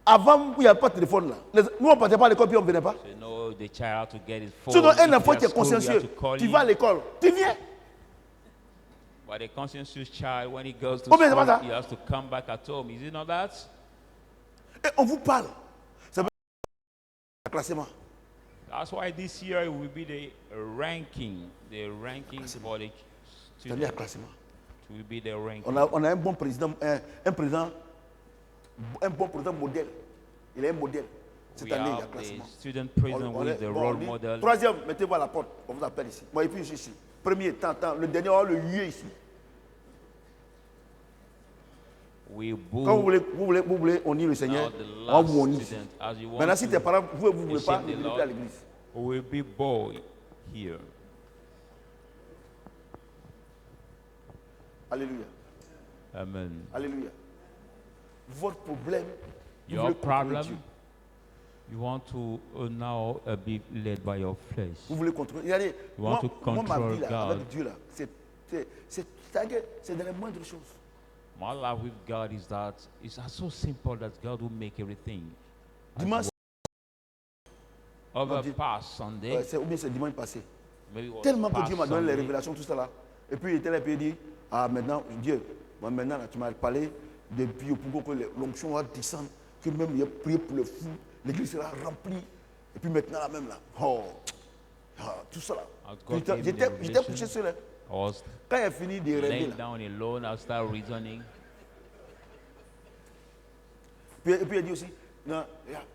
Avant, il n'y avait pas de téléphone là. Nous, on ne partait pas à l'école, puis on ne venait pas. So you know the child to get his phone. Sinon, un If enfant you're qui est at school, we have consciencieux, to call tu him. vas à l'école, tu viens. But a conscientious child, when he goes to Oh, mais c'est pas school, ça. he has to come back at home. Is it not that? Et on vous parle. Ça veut classement. That's why this year it will be the ranking for the C'est-à-dire students. classement. It will be the ranking. On a un bon président, un bon président modèle. Il est un modèle. Cette We année, il y a have the classement. student president On who est- is the bon, on role dit, model. troisième, mettez-vous à la porte. On vous appelle ici. Moi, et puis je suis ici. Premier, tant. Le dernier, on va le huer ici. We Quand vous boo voulez, on dit le Seigneur, out the on va vous last honner ici. student as you want Maintenant, si tes to. parents, vous ne voulez pas, worship ne the venez plus Lord. à l'église. We will be boy here. Alléluia. Amen. Alléluia. Votre problème, vous Your voulez contrôler problem, Dieu. you want to now be led by your flesh. Vous voulez contrôler. Regardez, You want moi, to moi, ma control vie là, God. avec Dieu là, c'est dans les moindres choses. My life with God is that it's so simple that God will make everything. Dimanche, Over Dieu- past Sunday, ou bien c'est dimanche passé. maybe it was Tellement que past Dieu m'a donné les Sunday, révélations, tout ça là. Et puis il était là, et puis il dit, ah maintenant, Dieu, moi, maintenant là, tu m'as parlé depuis pour que l'onction va descendre, que même il a prié pour le fou, l'église sera remplie. Et puis maintenant là même là, tout ça là. As God Puis gave me the J'étais revelation, couché sur là. I was Quand il a fini de rêver laying là, down alone, I started reasoning. et puis il a dit aussi, non,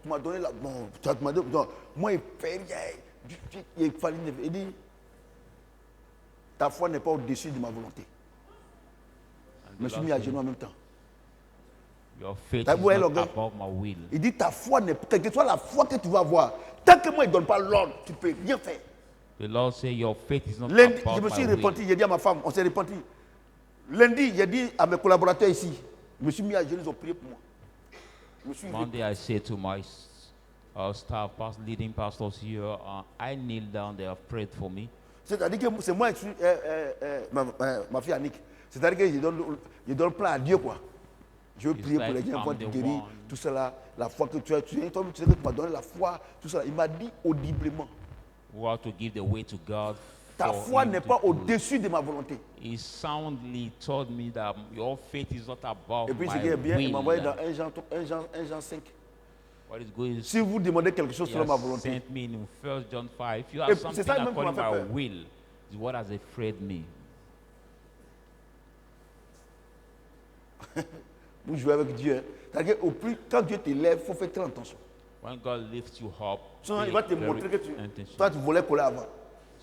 tu m'as donné la. Bon, tu m'as dit, non, moi il fait rien. Il fallait. Il dit, ta foi n'est pas au-dessus de ma volonté. And Je me the suis Lord mis à said, genoux en même temps. your faith T'as is vu, not l'orgueil? above my will. Il dit ta foi n'est quelle que soit la foi que tu vas avoir, tant que moi il ne donne pas l'ordre, tu peux rien faire. The Lord said, your faith is not Lundi, je above me suis my will. repenti, j'ai dit à ma femme, on s'est repenti. Lundi, j'ai dit à mes collaborateurs ici, je me suis mis à genoux, ils ont prié pour moi. Je me suis Monday, I said to my staff, leading pastors here, I kneel down, they have prayed for me. C'est-à-dire que c'est moi, ma fille Annick. C'est-à-dire que je donne plein à Dieu, quoi. Je veux It's prier pour like les gens, I'm pour te the guérir, one. tout cela, la foi que tu as. Tu sais que tu m'as donné la foi, tout cela. Il m'a dit audiblement, We have to give the way to God. ta for foi him n'est to pas do. au-dessus de ma volonté. He soundly told me that your faith is not above Et puis ce my qui est bien, il m'a envoyé will. dans 1 Jean 5. What is good is Si vous demandez quelque chose he selon ma has volonté, sent me in 1 John 5. If you Et have c'est something ça même qui m'a according fait to my peur. will, is what has afraid me. vous jouez avec Dieu. Hein. C'est-à-dire qu'au plus, quand Dieu te lève, il faut faire très attention. When God lifts you up, Sinon, be il va te very montrer que intentional. toi, tu volais coller avant.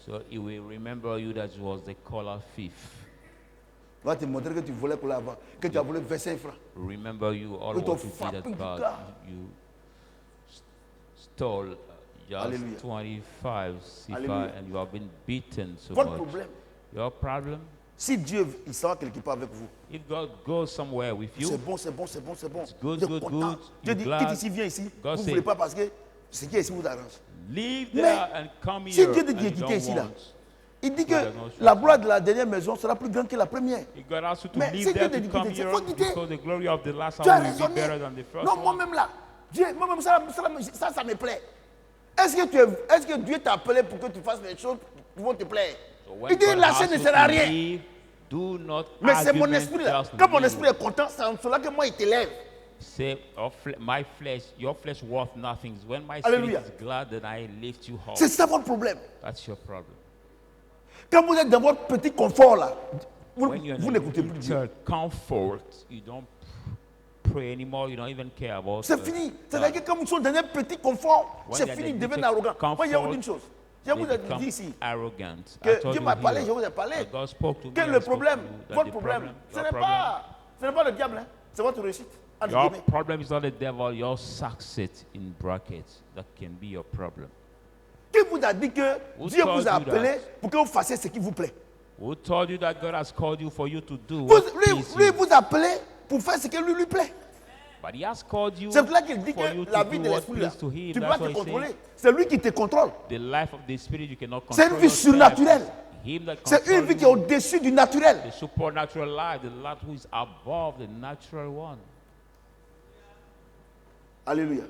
So he will remember you that you was the collar thief. Il va te montrer que tu volais coller avant, que tu as volé 25 francs. Remember you all Ils t'ont what you did frappé at du God. gars. You stole just Alléluia. 25 CFA Alléluia. and you have been beaten so Votre much. problème, Your problem? si Dieu il sera quelque part avec vous, If God goes somewhere with you, c'est bon, c'est bon, c'est bon, c'est bon. good, Dieu est good, content. good. Dieu You're dit, glad. quitte ici, viens ici. God Vous ne say- voulez pas parce que ce qui est ici vous arrange. leave Mais there and come si here. Dieu te and dit de you quitter don't ici là, want. il dit God has que not la shut gloire de la dernière maison sera plus grande que la première. If God asks you to Mais leave si there Dieu te to dit come quitter, here faut quitter. because the glory of the last Tu as hour will be raisonné. better than the first Non, one. moi-même là, Dieu, moi-même ça me plaît. Est-ce que Dieu t'a appelé pour que tu fasses les choses qui vont te plaire? So when Il dit God la asks chaîne ne you sert à to rien. leave, do not Mais c'est mon argument, esprit là. just Quand mon leave. esprit est content, c'est en cela que moi il t'élève. Say, my flesh, your flesh worth nothing. When my Alléluia. spirit is glad, then I lift you up. C'est ça votre problème. That's your problem. Quand vous êtes dans votre petit confort là, vous When you're vous in n'écoutez plus Dieu. comfort, you don't pray anymore. You don't even care about. C'est fini. C'est-à-dire que quand vous êtes dans un petit confort, When c'est they're fini, in devenez little arrogant. Moi, je vais vous dire une comfort, chose. Je vous They ai become dit ici arrogant. I que told Dieu you m'a parlé, here je vous ai parlé. that God spoke to Que me, le I spoke problème, to you, that votre the problème, problem, ce your n'est pas le diable, hein. C'est votre réussite. Entre Your guillemets. problem is not the devil. Your success in brackets that can be your problem. Qui vous a dit que Who Dieu told vous a you that? appelé pour que vous fassiez ce qui vous plaît? Who told you that God has called you for you to do Vous- what lui, please lui you? vous a appelé pour faire ce qui lui plaît. But he has called you C'est pour cela qu'il dit for you que la to vie do de what l'esprit, là, please to him. tu dois That's te what he's contrôler. saying. C'est lui qui te contrôle. The life of the spirit you cannot C'est une control. vie yourself. surnaturelle. Him that C'est une controls vie qui est you. au-dessus du naturel. The supernatural life, the life who is above the natural one. Alléluia.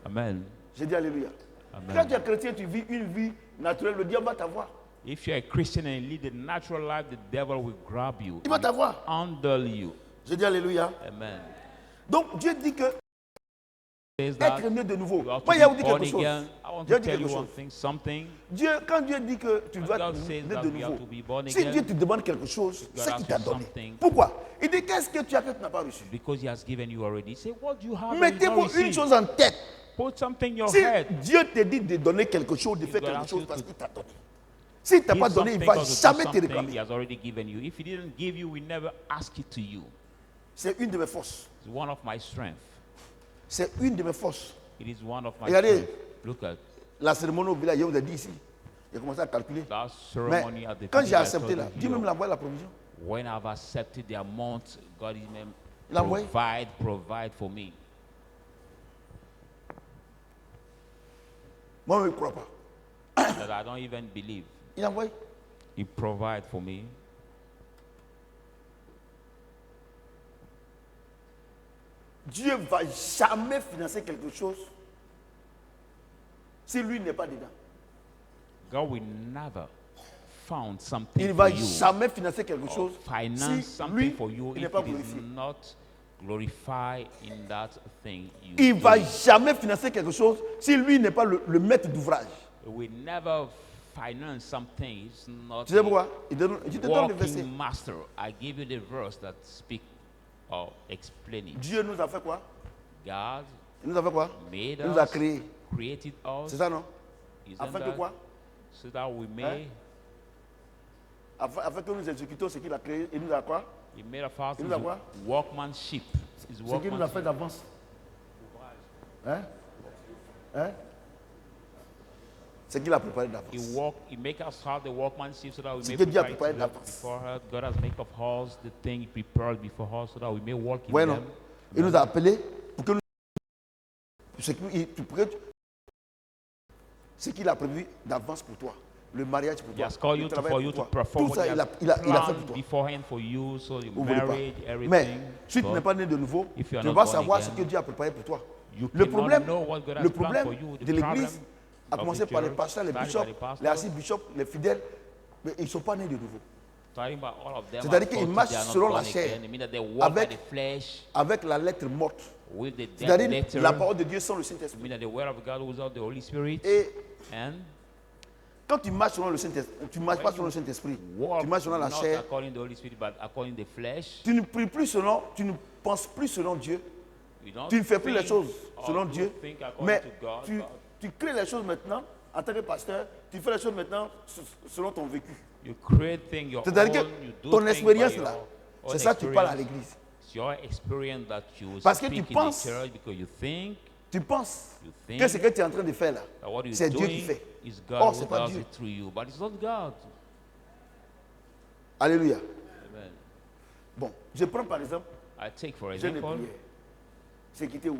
Amen. J'ai dit Alléluia. Amen. Quand tu es chrétien, tu vis une vie naturelle, le diable va t'avoir. If you're a Christian and you lead a natural life, the devil will grab you, Il va t'avoir. handle you. J'ai dit Alléluia. Amen. Donc Dieu dit que says that être né de nouveau. you have to Moi, il y a vous be dit born quelque chose. again. I want Je to dis tell quelque you one chose. thing, something. Quand Dieu dit que tu dois God être says né that de we have nouveau, to be born si again, Dieu te demande quelque chose, God c'est ce asks qu'il t'a you donné. something. Pourquoi? Il dit qu'est-ce que tu as que tu n'as pas reçu? Because he has given you already. Say, what do you have that you Mettez-vous not une received? chose en tête. Put something in your Si head. Dieu te dit de donner quelque chose, de faire God quelque asks chose you parce to qu'il t'a donné. S'il ne t'a Give pas donné, il ne something va because of jamais te something he réclamer. has already given you. If he didn't give you, we never ask it to you. C'est une de mes forces. It's one of my strengths. C'est une de mes forces. It is one of my Regardez. strengths. Look at La cérémonie au village, je vous ai dit ici. J'ai commencé à calculer. that Mais ceremony at the quand village. j'ai I accepté told là, you Dieu même here. l'a envoyé la provision. When I've accepted the amount, God is Il a envoyé. provide for me. Moi, je ne crois pas. That I don't even believe. Il a envoyé. He provide for me. Dieu ne va jamais financer quelque chose si lui n'est pas dedans. God will never found Il something ne for va you. jamais financer quelque Or chose finance si something lui for you il n'est if pas it is glorifié. not glorified in that thing you Il ne va do. jamais financer quelque chose si lui n'est pas le maître d'ouvrage. He will never finance something. It's not Tu sais pourquoi? Je te donne le verset. walking master. I give you the verse that speak or explain it. Dieu nous a fait quoi? God Il nous a fait quoi? made Il nous a us, créés. created us, C'est ça, non? isn't Afin que that? quoi? So that we may, Afin que nous exécutons ce qu'il a créé. Il nous a quoi? He made of us Il nous a quoi? his workmanship. His Ce qu'il nous a fait workmanship. d'avance. Hein? Hein? Ce qu'il a préparé d'avance. He make us have the workmanship so that we Ce may que Dieu a prepare préparé it d'avance. before us. God has made of us the thing He prepared before us so that we may walk in Ouais, non? them. Il nous a appelés pour que nous. Ce qu'il a prévu d'avance pour toi. Le mariage pour He toi. has called Le you travail for you pour to toi. perform Tout ça, what He il a has fait planned pour toi. beforehand for you, so the Vous voulez pas. marriage, Mais everything. si tu But n'es pas né de nouveau, if tu you are ne not vas born savoir again, ce que Dieu a préparé pour toi. you Le cannot problème, know what God has le planned problème for you. The de problem l'église, à of commencer the par les church, pasteurs, les starting bishops, by the pastors, les archibishops, les fidèles, mais ils ne sont pas nés de nouveau. starting by all of them, C'est-à-dire are qu'ils taught marchent they are not selon la born chair, again. It means that they walk avec- by the flesh, Avec la lettre morte. with the dead C'est-à-dire letter. la parole de Dieu sans le It Saint-Esprit. means that the word of God without the Holy Spirit. Et And quand tu marches selon le Saint-Esprit, tu ne marches pas when selon le you Saint-Esprit, walk tu marches selon la not chair, according to the Holy Spirit, but according to the flesh. tu ne pries plus selon, tu ne penses plus selon Dieu, You don't tu ne fais plus les think choses or selon do Dieu, think according mais to God, tu, but tu crées les choses maintenant en tant que pasteur, tu fais les choses maintenant selon ton vécu. you create things your own, C'est-à-dire you que do ton things by expérience your là, own c'est ça que tu parles à experience. l'église. It's your experience that you Parce que speak tu in the penses- church because you think Tu penses You think que ce que tu es en train de faire là, that what you're c'est Dieu doing qui fait. is Oh, God c'est who pas does Dieu. it through you, but it's not God. Alléluia. Amen. Bon, je prends par exemple, I take for jeûne et example prière. C'est quitté où?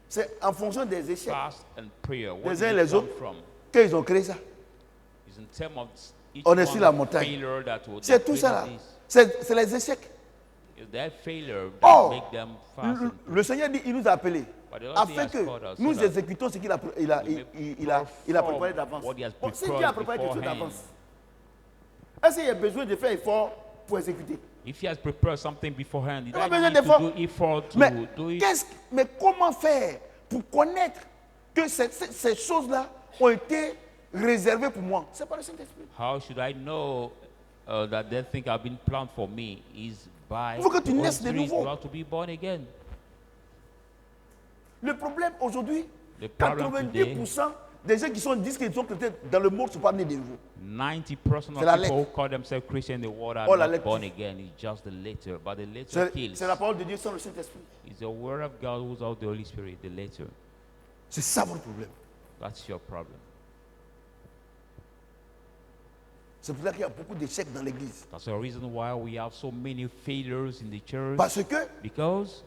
C'est en fonction des échecs fast and prayer. Where les did uns et it les come autres from? qu'ils ont créé ça. It's in terms of each On est one sur la of montagne. failure that will C'est tout ça là. C'est les échecs. Is that failure that Oh, make them fast and le Seigneur dit, il nous a appelés But the Lord afin has called que us nous so that exécutons ce qu'il a, il a préparé d'avance. what he has Bon, si prepared Dieu a préparé quelque chose beforehand. d'avance, est-ce qu'il y a besoin de faire effort pour exécuter? If he has prepared something beforehand, he Il a doesn't besoin need to d'effort. do effort to Mais, do it. mais comment faire pour connaître que ces choses-là ont été réservées pour moi? C'est pas le Saint-Esprit. How should I know that they think have been planned for me? Is by Il faut que tu the Holy naisses de Spirit. nouveau. You have to be born again. Le problème aujourd'hui, The problem 90% des gens qui disent qu'ils sont chrétiens dans le monde ne sont pas nés de nouveau. 90% C'est la of people who lettre. call themselves Christian in the world are Oh, la not lettre. born again. It's just the letter. But the letter kills. C'est la parole de Dieu sans le Saint-Esprit. It's the word of God without the Holy Spirit, the letter. C'est ça votre problème. That's your problem. C'est pour ça qu'il y a beaucoup d'échecs dans l'église. That's the reason why we have so many failures in the church. Parce que, Because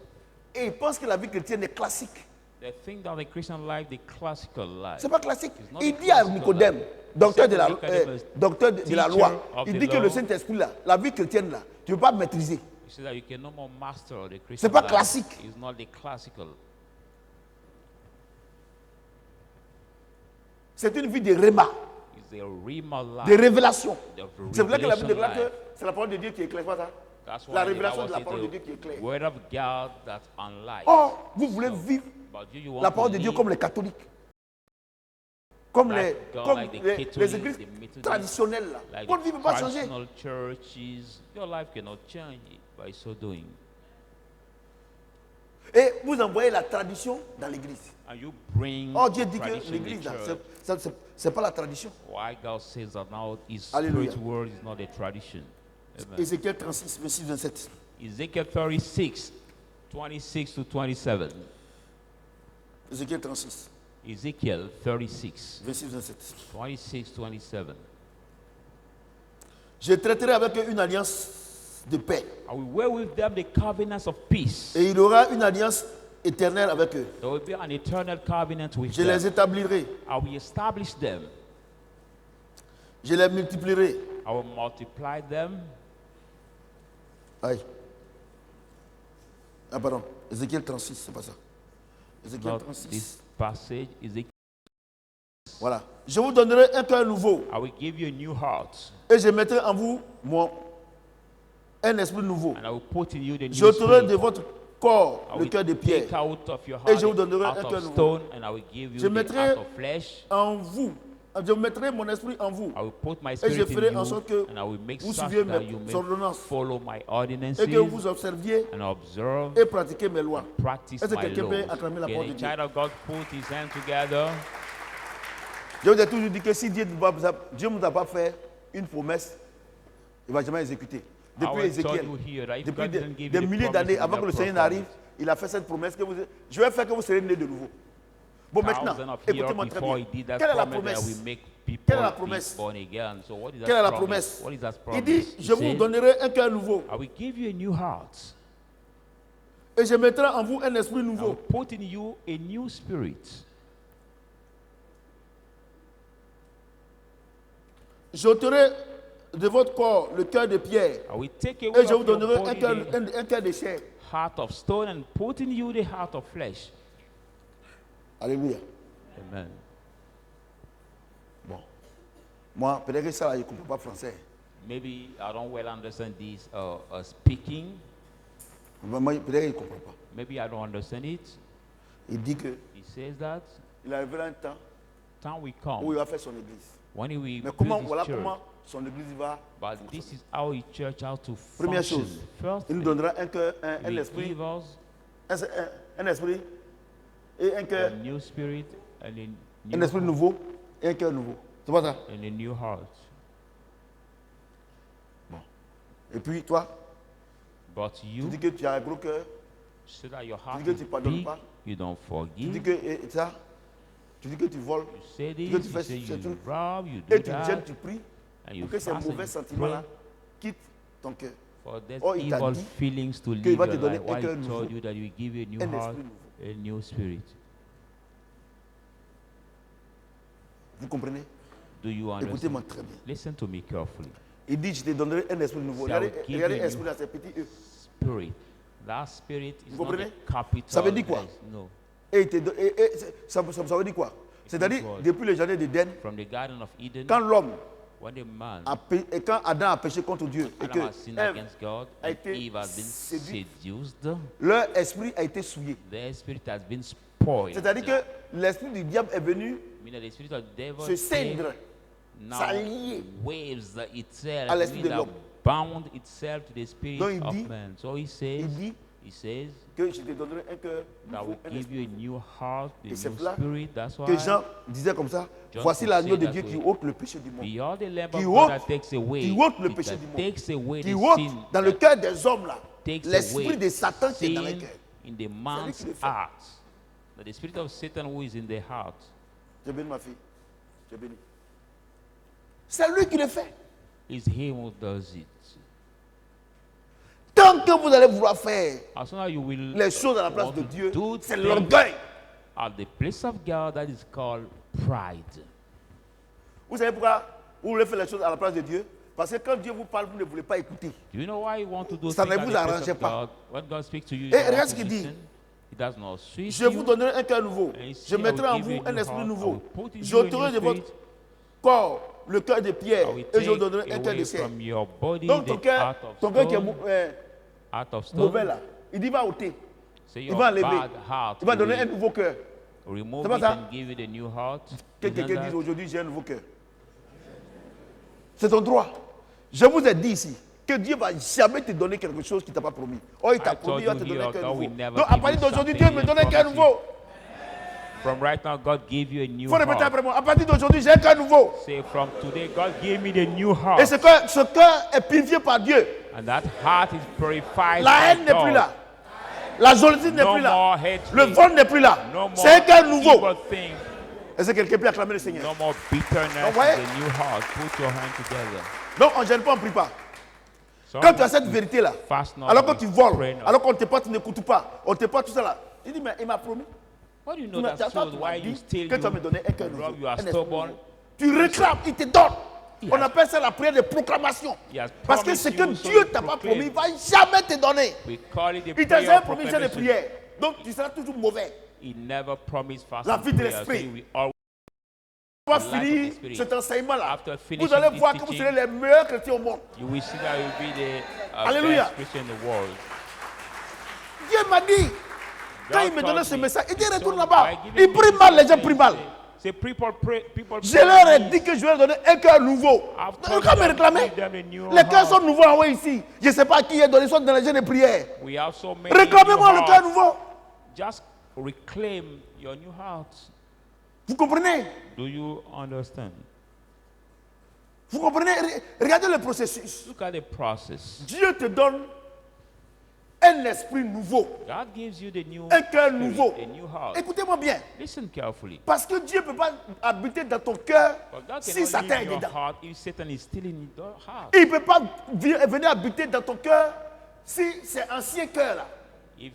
et ils pensent que la vie chrétienne est classique. they think that the Christian life, the classical life, C'est pas classique. It's not Il a dit à classical Nicodème, life. docteur de la, Nicodemus, docteur de la teacher loi, of il the dit que law. le Saint-Esprit là, la vie chrétienne là, tu ne peux pas maîtriser. you see that you can no more master the Christian C'est pas life. classique. It's not the classical. C'est une vie de réma, It's the Rima life. de révélation. The C'est vrai que la Bible revelation déclare que life. c'est la parole de Dieu qui éclaire pas ça. That's why la the révélation de Bible la says parole de the Dieu qui est claire. word of God that enlightens. Or, vous voulez vivre But you want la to parole de Dieu live comme les catholiques, comme like God, comme like the les Catholics, églises the Methodists, traditionnelles. Là. like Votre vie the ne peut pas changer. traditional churches. Your life cannot change by so doing. Et vous envoyez la tradition dans l'église. And you bring Oh, Dieu dit que tradition in l'église, the là, church. c'est pas la tradition. Why God says that now His Alléluia. spirit word is not a tradition. Amen. Ézéchiel 36, 26, 27. Ezekiel 36, 26 to 27. Ézéchiel 36, Ezekiel 36, 26, 27. 26, 27. Je traiterai avec eux une alliance de paix. I will wear with them the covenants of peace. Et il y aura une alliance éternelle avec eux. There will be an eternal covenant with Je les them. établirai. I will establish them. Je les multiplierai. I will multiply them. Aïe. Ah, pardon. Ézéchiel 36, c'est pas ça. Ézéchiel Not 36. this passage. Ezekiel. Voilà. Je vous donnerai un cœur nouveau. I will give you a new heart, Et je mettrai en vous un esprit nouveau. and I will put in you the new J'ôterai de spirit. votre corps I le will cœur de pierre. take out of your Et heart je vous the donnerai heart un cœur of nouveau. stone, and I will give you Je the mettrai heart of flesh. en vous. Je mettrai mon esprit en vous. I will put my Et je spirit ferai in en you, sorte que and I will make vous such suiviez that you mes may ordonnances follow my ordinances et que vous observiez and observe et pratiquiez mes lois. practice Est-ce que my quelqu'un peut laws. acclamer la parole de Can a Dieu? child of God put his hands together? Je vous ai toujours dit que si Dieu ne vous a pas fait une promesse, il ne va jamais exécuter. Depuis I will tell Ézéchiel, you here that if depuis God didn't give des you the milliers promise d'années in avant your que le Seigneur promise, n'arrive, il a fait cette promesse que je vais faire que vous serez nés de nouveau. Bon, maintenant, thousands of years écoutez-moi très before bien. he did that Quelle est la promise that promesse? we make people Quelle est la be promesse? born again. So what is that Quelle est la promise? promesse? What is that Il promise? dit, He je vous said, donnerai un cœur nouveau I will give you a new heart. et je mettrai en vous un esprit I will nouveau. put in you a new spirit. J'ôterai de votre corps le cœur de pierre I will take away et je vous of your donnerai body un cœur de chair. the heart of stone and put in you the heart of flesh. Alléluia. Amen. Bon. Moi, peut-être que ça, là, je ne comprends pas français. Maybe I don't well understand this speaking. Moi, peut-être que je ne comprends pas. Maybe I don't understand it. Il dit qu'il He says that arrivera un temps time will où come il va faire son église. when he will Mais build comment, his voilà church. comment son église va But this fonctionner. is how his church has to Première function. chose, First, il nous donnera un cœur, he un will esprit, give us un esprit et un a cœur, new spirit and un esprit nouveau et un cœur nouveau. C'est pas ça? and a new heart. Et puis toi, But tu you, dis que tu as un gros cœur, so that your heart dis que is tu pardonnes big, pas. you don't tu dis forgive. que ça, tu dis que tu voles, You say que this, tu you fais say ce you truc, rob, you do et tu gênes, that, tu pries and you pour que ces fast and mauvais you sentiments-là pray quittent ton cœur. for these Oh, il t'a evil dit feelings to qu'il leave va your te donner life. un Why cœur he nouveau, told you that he will give you a new un heart, esprit nouveau. a new spirit. Vous comprenez? Do you understand? Écoutez-moi très bien. Listen to me carefully. Il dit, je te donnerai un esprit nouveau. See, I will Regardez, give regardez you esprit là, c'est petit E. Spirit. That spirit is Vous not a comprenez? capital. Ça veut dire quoi? S. No. Et, ça veut dire quoi? C'est-à-dire, what? depuis le jardin d'Éden, From the Garden of Eden, quand l'homme when the man, et quand Adam a péché contre Dieu, et que Adam has sinned Ève against God, a and été Eve has been séduite. seduced, leur esprit a été souillé. their spirit has been spoiled. C'est-à-dire que l'esprit du diable est venu Meaning the spirit of the devil se ceindre, now s'allier waves itself, à l'esprit mean de that l'homme. bound itself to the spirit Donc il of dit- man. So he says, il dit que je te donnerai un cœur that nouveau, will un give esprit. you a new heart, a Et c'est new là spirit. That's why Que Jean disait comme ça, John voici could l'agneau say de that Dieu qui way. ôte le péché du monde. Behold the Lamb Qui of ôte- God that takes away, qui ôte le it péché that du monde. takes away Qui the ôte sin, dans le that cœur des hommes là, takes l'esprit away de Satan qui est dans le sin cœur. in the man's qui le fait. heart. That the spirit of Satan who is in the heart. Je bénis ma fille. Je bénis. C'est lui qui le fait. Is him who does it. Tant que vous allez vouloir faire As soon as you will les choses à la place want de to Dieu, do c'est things l'orgueil. at the place of God, that is called pride. Vous savez pourquoi vous voulez faire les choses à la place de Dieu? Parce que quand Dieu vous parle, vous ne voulez pas écouter. Do you know why you want to do Ça things ne at vous the place arrangeait of pas. God? When God speaks to you, you Et don't regarde want ce to qu'il dit. listen. It does not suit Je vous you. donnerai un cœur nouveau. And Je I mettrai en will give vous you a un new esprit heart. I nouveau. will put in you a J'ôterai new de votre spirit. corps le cœur de pierre I will et je vous take donnerai un cœur de away chair. from your body Donc the heart of ton cœur qui stone, est heart of mauvais stone. là, il dit va ôter. So Il your va enlever. bad heart, Il va he donner un will nouveau cœur. remove C'est pas it ça? and give you the new heart. Que Isn't quelqu'un that- dise aujourd'hui j'ai un nouveau cœur. C'est ton droit. Je vous ai dit ici que Dieu ne va jamais te donner quelque chose qu'il ne t'a pas promis. Oh, il t'a I promis, told il va you te donner here, un cœur God nouveau. will never Donc à give partir you d'aujourd'hui, something Dieu me he donne un cœur promised nouveau. From right now, God gave you a new Il faut répéter heart. après moi. À partir d'aujourd'hui, j'ai un cœur nouveau. Say, from today, God gave me the new Et heart. ce cœur est purifié par Dieu. And that heart is purified La by haine n'est plus God. là. La jalousie n'est No plus là. more hatred. Le vol n'est plus là. No more C'est un cœur nouveau. evil thing. Est-ce que quelqu'un peut acclamer le Seigneur? No more bitterness. Donc, voyez? The new heart. Put your hand together. Donc on ne gêne pas, on ne prie pas. Some Quand tu as cette vérité-là, fast not, alors que tu voles, pray not. alors qu'on te porte, tu n'écoutes pas, on te porte tout ça là. Il dit, mais il m'a promis. How do you Tu know m'as that's toi, true? tu m'as Why you dit still que tu vas me donner un cœur you nouveau. rob, you are un esprit stubborn. nouveau. Tu réclames, il te donne. Yes. On appelle ça la prière de proclamation. He has Parce que promised ce que you, so Dieu you t'a pas proclaim. promis, il ne va jamais te donner. We call it the Il t'a prayer jamais of promis de proclamation. prière. Donc tu seras toujours mauvais. He never promised fast La and vie de prayer, l'esprit. so you will always On va The life of finir the Spirit. cet enseignement-là. After Vous finishing allez this voir que vous teaching, serez les meilleurs chrétiens au monde. you will see that you will be the Alléluia. best Christian in the world. Dieu m'a dit, quand God il me told donnait ce me, message, il dit he retourne told là-bas. me, by giving Il me prie this mal, les gens message, prient mal. say, people pray, Je leur ai please. dit que je vais leur donner un cœur nouveau. I've Donc, told quand me them, réclamer, give them a new les cœurs heart. sont nouveaux envoyés ici. Je ne sais pas qui est donné, soit dans les jeunes de prière. We have so many Réclamez-moi new le cœur hearts. nouveau. Just reclaim your new heart. Vous comprenez? Do you understand? Vous comprenez? Regardez le processus. Look at the process. Dieu te donne un esprit nouveau, God gives you the new un cœur spirit, nouveau. a new heart. Écoutez-moi bien. Listen carefully. Parce que Dieu ne peut pas habiter dans ton cœur But God si cannot Satan live est in your dedans. heart if Satan is still in your heart. Il ne peut pas venir habiter dans ton cœur si c'est ancien cœur là. If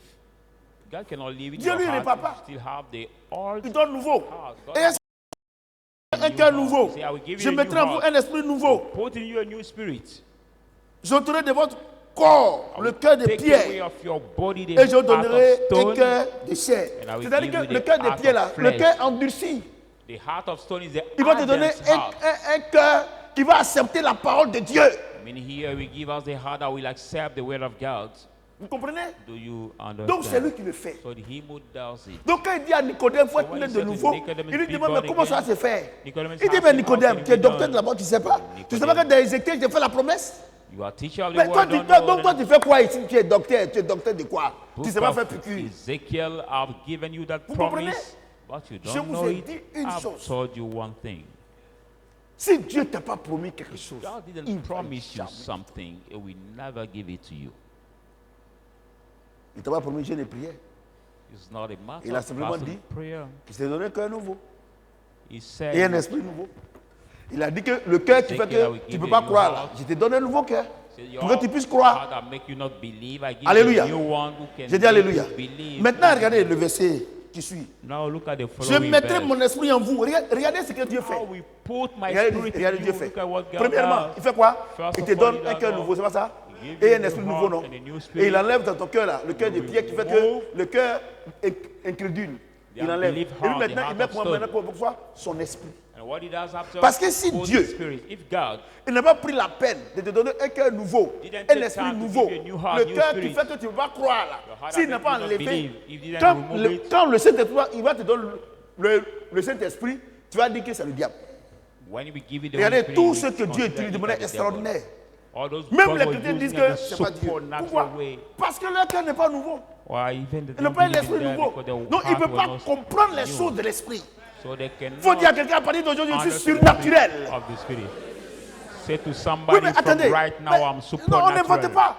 God cannot live in Dieu, your lui, il est heart, papa. you still have the old Il donne nouveau. heart. God Et un cœur nouveau. Say, I will give Je you a mettrai en new vous heart. un esprit nouveau. Put in you a new spirit. J'ôterai de votre corps le cœur de Take away pierre of your body the et je vous heart donnerai of un stone. cœur de chair. And I will C'est-à-dire give que you le the cœur de heart pierre of là, le flesh. cœur endurci, The heart of stone is the il va te donner ardent heart. un cœur qui va accepter la parole de Dieu. I mean, here we give us the heart that will accept the word of God. Vous comprenez? Do you Donc c'est lui understand? qui le fait. So him who does it. Donc quand il dit à Nicodème, il faut So être when né he de said to nouveau, Nicodemus, il lui be demande, born mais comment ça again? se fait? Nicodemus Il dit, asked mais him, Nicodème, how tu es can it be docteur de done? la mort, tu ne sais pas? Tu ne sais pas Nicodème. que dans Ézéchiel, j'ai fait la promesse? You are teacher of the Mais word. toi, don't know donc toi, the tu fais quoi ici? Tu es docteur de quoi? Tu ne book sais pas of faire piqûre. Ezekiel, I've given you that Vous comprenez? promise, but you Je don't vous know ai it. dit une I've chose. told you one thing. Si Dieu ne t'a pas promis quelque chose, God il didn't va promise you jamais. something, He will never give it to you. Il ne t'a pas promis, je ne prière. It's not a matter Il a of simplement fasting dit- prayer. Il t'a donné un cœur nouveau He said, et un esprit nouveau. Il a dit que le cœur qui fait Ezekiel, I que will tu give ne peux you pas a new croire là, heart. je te donne un nouveau cœur Say, your pour que tu puisses croire. heart that make you not believe, I give Alléluia. you a new one who can J'ai dit make Alléluia. you believe. Maintenant, regardez le verset qui suit. Now look at the Je following mettrai verse. mon esprit en vous. Regardez ce que Dieu fait. How we put my Regardez, spirit regardez in Dieu you. fait. Look at what God Premièrement, does. il fait quoi? First Il of te all, donne he un does cœur what? nouveau, c'est pas ça? He gives Et you un a esprit new nouveau, heart non? and a new Et spirit. il enlève dans ton cœur là, le cœur de pierre qui fait remove que le cœur incrédule. Il the enlève. Et unbelief lui heart, maintenant, the il heart met of quoi stone. maintenant pourquoi? Son esprit. And what he does after? Parce que si put Dieu- his spirit, if God Il n'a pas pris la peine de te donner un cœur nouveau, Didn't un take esprit time to nouveau. give you a new heart, Le new cœur qui spirit. fait que tu ne vas pas croire là. Your heart S'il that n'a make pas you not enlevé, believe, if he didn't quand remove it, quand le Saint-Esprit, il va te donner le Saint-Esprit, tu vas dire que c'est le diable. when we give you the Regardez Holy tout Spirit, ce que we Dieu consider utilise de it manière as the extraordinaire. devil. All those Même God les was chrétiens disent using que as a c'est pas Dieu. supernatural Pourquoi? way. Parce que leur cœur n'est pas nouveau. Why even the Il n'a don't pas un believe esprit in that nouveau. because their Donc il ne heart peut was pas not comprendre les new. choses de l'esprit. So they Il faut dire à cannot quelqu'un à partir d'aujourd'hui, je suis understand the surnaturel. spirit of the spirit. Say to Oui, somebody mais from attendez. right now, Mais- I'm non, on n'invente supernatural. pas.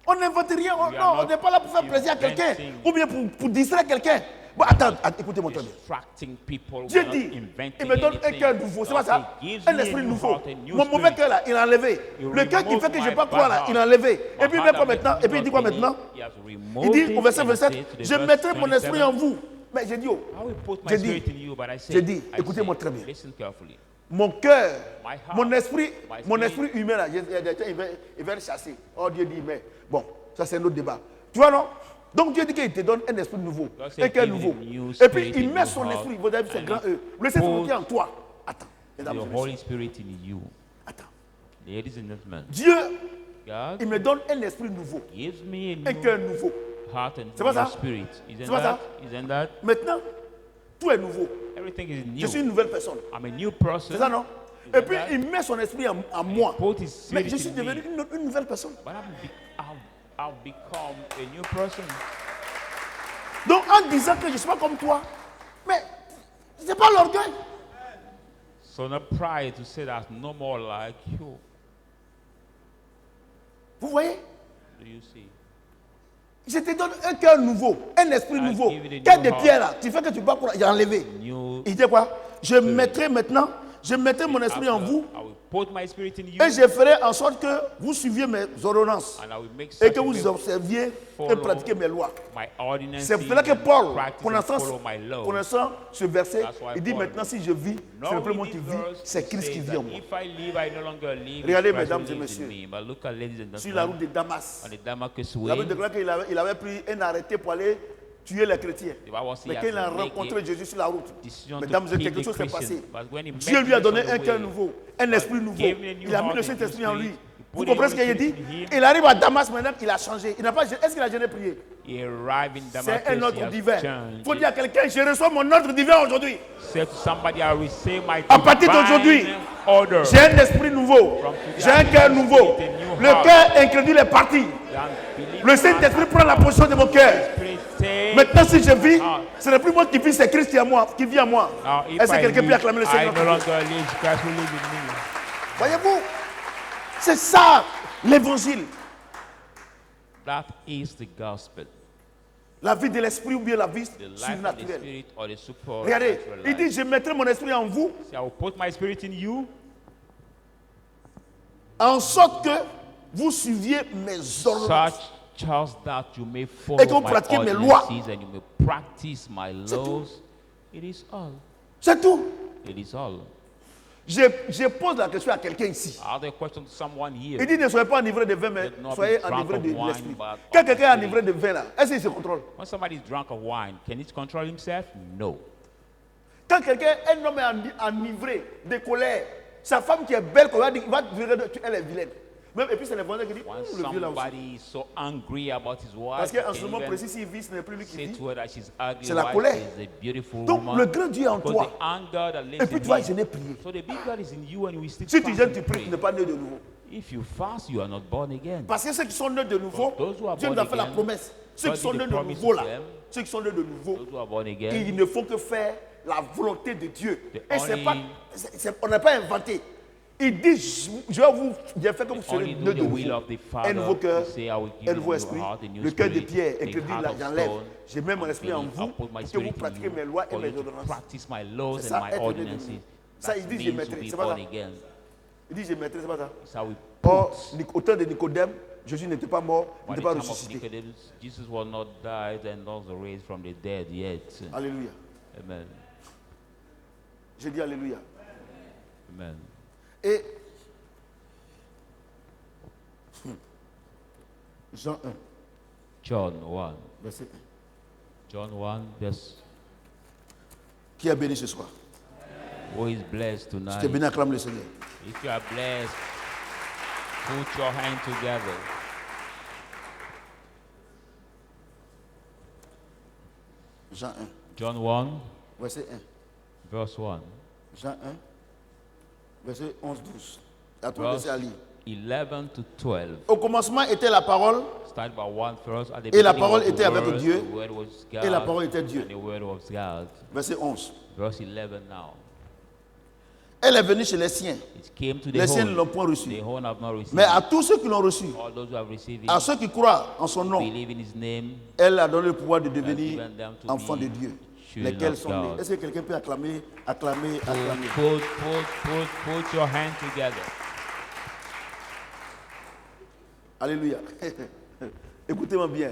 On n'invente rien. We are Non, on not n'est pas là pour faire plaisir à quelqu'un. inventing. Ou bien pour distraire quelqu'un. Bon, attends, écoutez-moi très bien. Distracting people. Dieu We're not dit, il inventing me donne un anything. cœur nouveau, c'est pas God ça? gives Un me a esprit new nouveau. heart, a new Mon mauvais spirit. cœur là, il a enlevé. He Le cœur qui removed fait que je ne my vais pas croire là, bad il a heart. enlevé. My Et puis il heart met quoi that maintenant? makes Et puis il dit quoi me not maintenant? believe, he has Il removed dit it au verset and 27, said to the je verse mettrai mon 27, esprit en vous. Mais j'ai dit, oh, I will put my J'ai dit- spirit in you, but I say, j'ai dit, I écoutez-moi say, très bien. listen carefully. mon cœur, My heart, mon esprit spirit. humain là, il va le chasser. Oh Dieu dit, mais bon, ça c'est un autre débat. Tu vois non? Donc Dieu dit qu'il te donne un esprit nouveau, God said, un cœur give nouveau. him a new Et puis spirit il in met your son heart esprit, vous avez vu ce and grand he E. Le Saint-Esprit put- qui est en toi. Attends. Mesdames The et Holy messieurs. Spirit in you. Attends. Ladies and gentlemen, Dieu, God il me donne un esprit nouveau, gives me un a cœur new nouveau. heart and C'est pas new ça? spirit. Isn't C'est pas ça? that? Isn't that? Maintenant, tout est nouveau. Everything is Je suis new. une nouvelle personne. I'm a new person. C'est ça, non? Et puis, il met son esprit en moi. Put his Mais spirit je suis in devenu me. une nouvelle personne. But I've become a new person. Donc, en disant que je ne suis pas comme toi, mais ce n'est pas l'orgueil. So not pride to say that no more like you. Vous voyez? Do you see? Je te donne un cœur nouveau, un esprit I nouveau. give you the Cœur new de heart. pierre là, tu fais que tu peux pas, j'ai enlevé. New. Il dit quoi? Je mettrai maintenant, je mettrai mon esprit en vous I will put my spirit in you. et je ferai en sorte que vous suiviez mes ordonnances And I will make et such que a vous way observiez et follow pratiquiez mes lois. my ordinances. C'est pour cela que Paul, practice and connaissant, follow my laws. connaissant ce verset, That's why il dit Paul- maintenant si je vis, ce n'est plus moi qui vis, c'est Christ qui vit en moi. If I live, I no longer live. Regardez, it's Christ who mesdames et lives in messieurs, me. But look at ladies and Sur la route gentlemen, de Damas, on the Damascus la way, Bible déclare qu'il avait pris un arrêté pour aller tuer les chrétiens. the Bible says Mais he quand il a has to make rencontré a Jésus sur la route, decision mesdames to et kill quelque the chose s'est Christian. passé. But when he Dieu met lui a Jesus donné on the un cœur way, nouveau, un esprit nouveau. gave him a new Il a mis heart, le a new Saint-Esprit en lui. spirit. Vous Put comprenez the ce qu'il a Holy dit? Spirit in him. Il arrive à Damas maintenant, il a changé. Il n'a pas, est-ce qu'il a jamais prié? he arrived in C'est Damascus, un he ordre has divin. Il changed. faut dire à quelqu'un, je reçois mon ordre divin aujourd'hui. Say to somebody, I receive my À partir d'aujourd'hui, divine order. j'ai un esprit nouveau. From today, J'ai un cœur I nouveau. receive a new Le heart. cœur incrédule est parti. And believe Le Saint-Esprit prend la position de mon cœur. Spirit take Maintenant, si je vis, heart. ce n'est plus moi qui vis, c'est Christ qui est à moi, qui vit en moi. Now, if Est-ce que I quelqu'un peut live, acclamer le I Seigneur? no longer live, Christ who lives in me. Voyez-vous? C'est ça, l'évangile. That is the gospel. La vie de l'esprit ou bien la vie The life of the surnaturelle. spirit or the Regardez, supernatural il dit, life. je mettrai mon esprit en vous, See, I will put my spirit in you, en sorte que vous suiviez mes ordonnances. such as that you may Et que follow vous my pratiquiez mes lois. ordinances and you may practice my C'est tout. laws. It is all. C'est tout. It is all. Je pose la question à quelqu'un ici. I have a question to someone Il here. dit, ne soyez pas enivrés de vin, mais Let not soyez be drunk enivrés of de wine, l'esprit. but Quand of the quelqu'un est spirit. enivré de vin, là, est-ce qu'il se contrôle? When somebody is drunk of wine, can he control himself? No. Quand quelqu'un, un homme est enivré de colère, sa femme qui est belle, il va dire, elle est vilaine. Même, et puis c'est l'évangile qui dit, When le vieux là aussi. somebody is so angry about his wife, Parce qu'en ce can moment even précis, s'il vit, ce n'est plus lui qui say vit. to her that she's ugly, C'est la wife colère. is a beautiful Donc woman. le grand Dieu est en Because toi. the anger that Et lives puis in tu vas him. gêner prier. So the big God is in you and you will still Si tu fast gênes, and tu pries, tu pray. n'es pas né de nouveau. If you fast, you are not born again. Parce que ceux qui sont nés de nouveau, Those who are Dieu nous born a fait la again, promesse. Ceux God qui sont did nés the de promise nouveau to là, them. ceux qui sont nés de nouveau, Those who are born again, ils ne font que faire la volonté de Dieu. The Et c'est only- pas, on n'a pas inventé. Il dit, je vais vous, j'ai fait que vous they serez only nés do de the will nouveau. of the Un nouveau Father. cœur, He say, I will give un you nouveau a new esprit, heart, a new le cœur de spirit, pierre, a incrédule, heart of j'enlève. stone. Je mets mon And esprit en believe, vous, I'll put my que vous spirit in pratiquez you mes lois et for mes you to ordonnances. practice my laws C'est and ça, my être né de ordinances. nouveau. Ça, That il dit, je means to mettrai, be c'est pas born ça. again. Il dit, je mettrai, c'est pas ça. So we Or, put. au temps de Nicodème, Jésus n'était pas mort, il By n'était the pas time of ressuscité. Nicodemus, Jesus was not died and not raised from the dead yet. Alléluia. Amen. J'ai dit Alléluia. Amen. Et Jean 1, John 1. verset 1. John 1, verse. Qui est béni ce soir? Who is blessed Si tu es tonight? béni, acclame le Seigneur. If you are blessed, put your hand together. Jean 1, John 1, verset 1. verse 1. Jean 1, verset 11, 12. À toi, Verse verset à lire. 11 to 12. Au commencement était la parole, Start by one first. At the Et la beginning parole was the était avec Word, Dieu, the Word was God, et la parole était Dieu. and the Word was God. Verset 11. Verse 11 now. Elle est venue chez les siens. It came to the Les siens ne l'ont whole. point reçu. The whole have not received Mais à it. tous ceux qui l'ont reçu, All those who have received à it, ceux qui croient en son nom, believe in His name, elle a donné le pouvoir de has devenir given them to enfants de be Dieu. children Lesquels of sont God. nés. Est-ce que quelqu'un peut acclamer, acclamer, acclamer? Put your hand together. Alléluia. Écoutez-moi bien.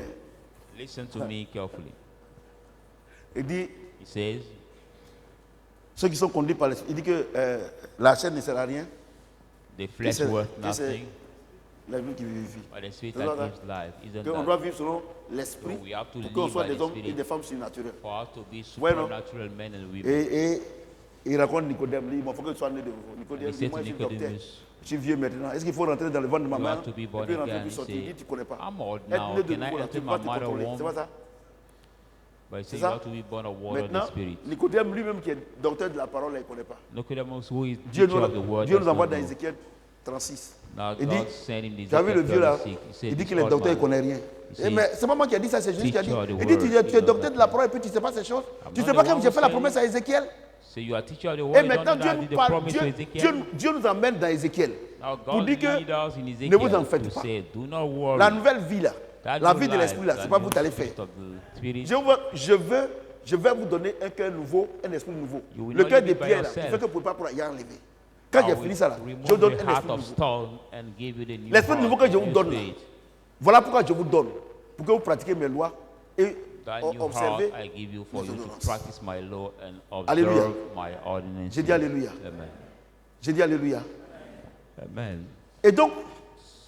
Listen to me carefully. Il dit, He says, ceux qui sont conduits par l'esprit, il dit que la chair ne sert à rien. the flesh c'est- worth que c'est nothing, La vie qui vivifie. but the spirit C'est ça, that ça. gives life. Isn't Qu'on that? doit vivre selon l'esprit So we have to pour qu'on live soit by des the hommes et Spirit. des femmes surnaturelles. For us to be Ouais, non? supernatural men and women. Et Et il raconte Nicodème, il dit, il faut que tu sois né de nouveau. And Nicodème he dit, said moi to je suis docteur, Nicodemus, je suis vieux maintenant. Est-ce qu'il faut rentrer dans le ventre de ma you mère have to be et born puis rentrer again. puis He sortir? Il dit, said, tu ne connais pas. I'm old Être now. né de Can I nouveau, là, tu enter ne my peux pas te mother contrôler. C'est pas womb? ça? But he C'est said, ça? you have to be born of water and the Maintenant, Spirit. Nicodème lui-même qui est docteur de la parole, il ne connaît pas. Nicodemus, who is Dieu teacher of the word, Dieu does nous envoie not dans know. Ézéchiel 36. Now Il dit, God sent him tu as vu le vieux là? 36. He said, Il dit this qu'il est old docteur, il ne man, connaît rien. he says, Mais c'est pas moi qui ai dit ça, c'est Jésus qui a dit. teacher of the Il dit, word, tu es he docteur does de la not parole et puis tu ne sais pas ces choses. I'm Tu ne not sais pas the comme one j'ai who fait la said promesse à Ézéchiel. So you are teacher of the word, Et you don't maintenant, know that I did the promise to Ezekiel. Dieu nous emmène dans Ézéchiel. Now pour God dire que lead us in ne vous en Ezekiel faites to pas. say, do not worry. La nouvelle vie là, That la new vie de life, l'esprit là, that c'est pas vous new qui allez faire. spirit of the spirit, Je vais vous donner un cœur nouveau, un esprit nouveau. You will Le not cœur live de it by pierre là, qui yourself. fait que vous ne pouvez pas pour y enlever. Quand I j'ai will fini ça là, remove je vous donne the un heart esprit of nouveau. stone and give you the new L'esprit nouveau que je heart, vous new donne là. spirit. Voilà pourquoi je vous donne. Pour que vous pratiquiez mes lois et That new heart observez. I give you for mes you to ordonnances. practice my law and Alléluia. observe my ordinances. J'ai dit Alléluia. Amen. J'ai dit Alléluia. Amen. Et donc,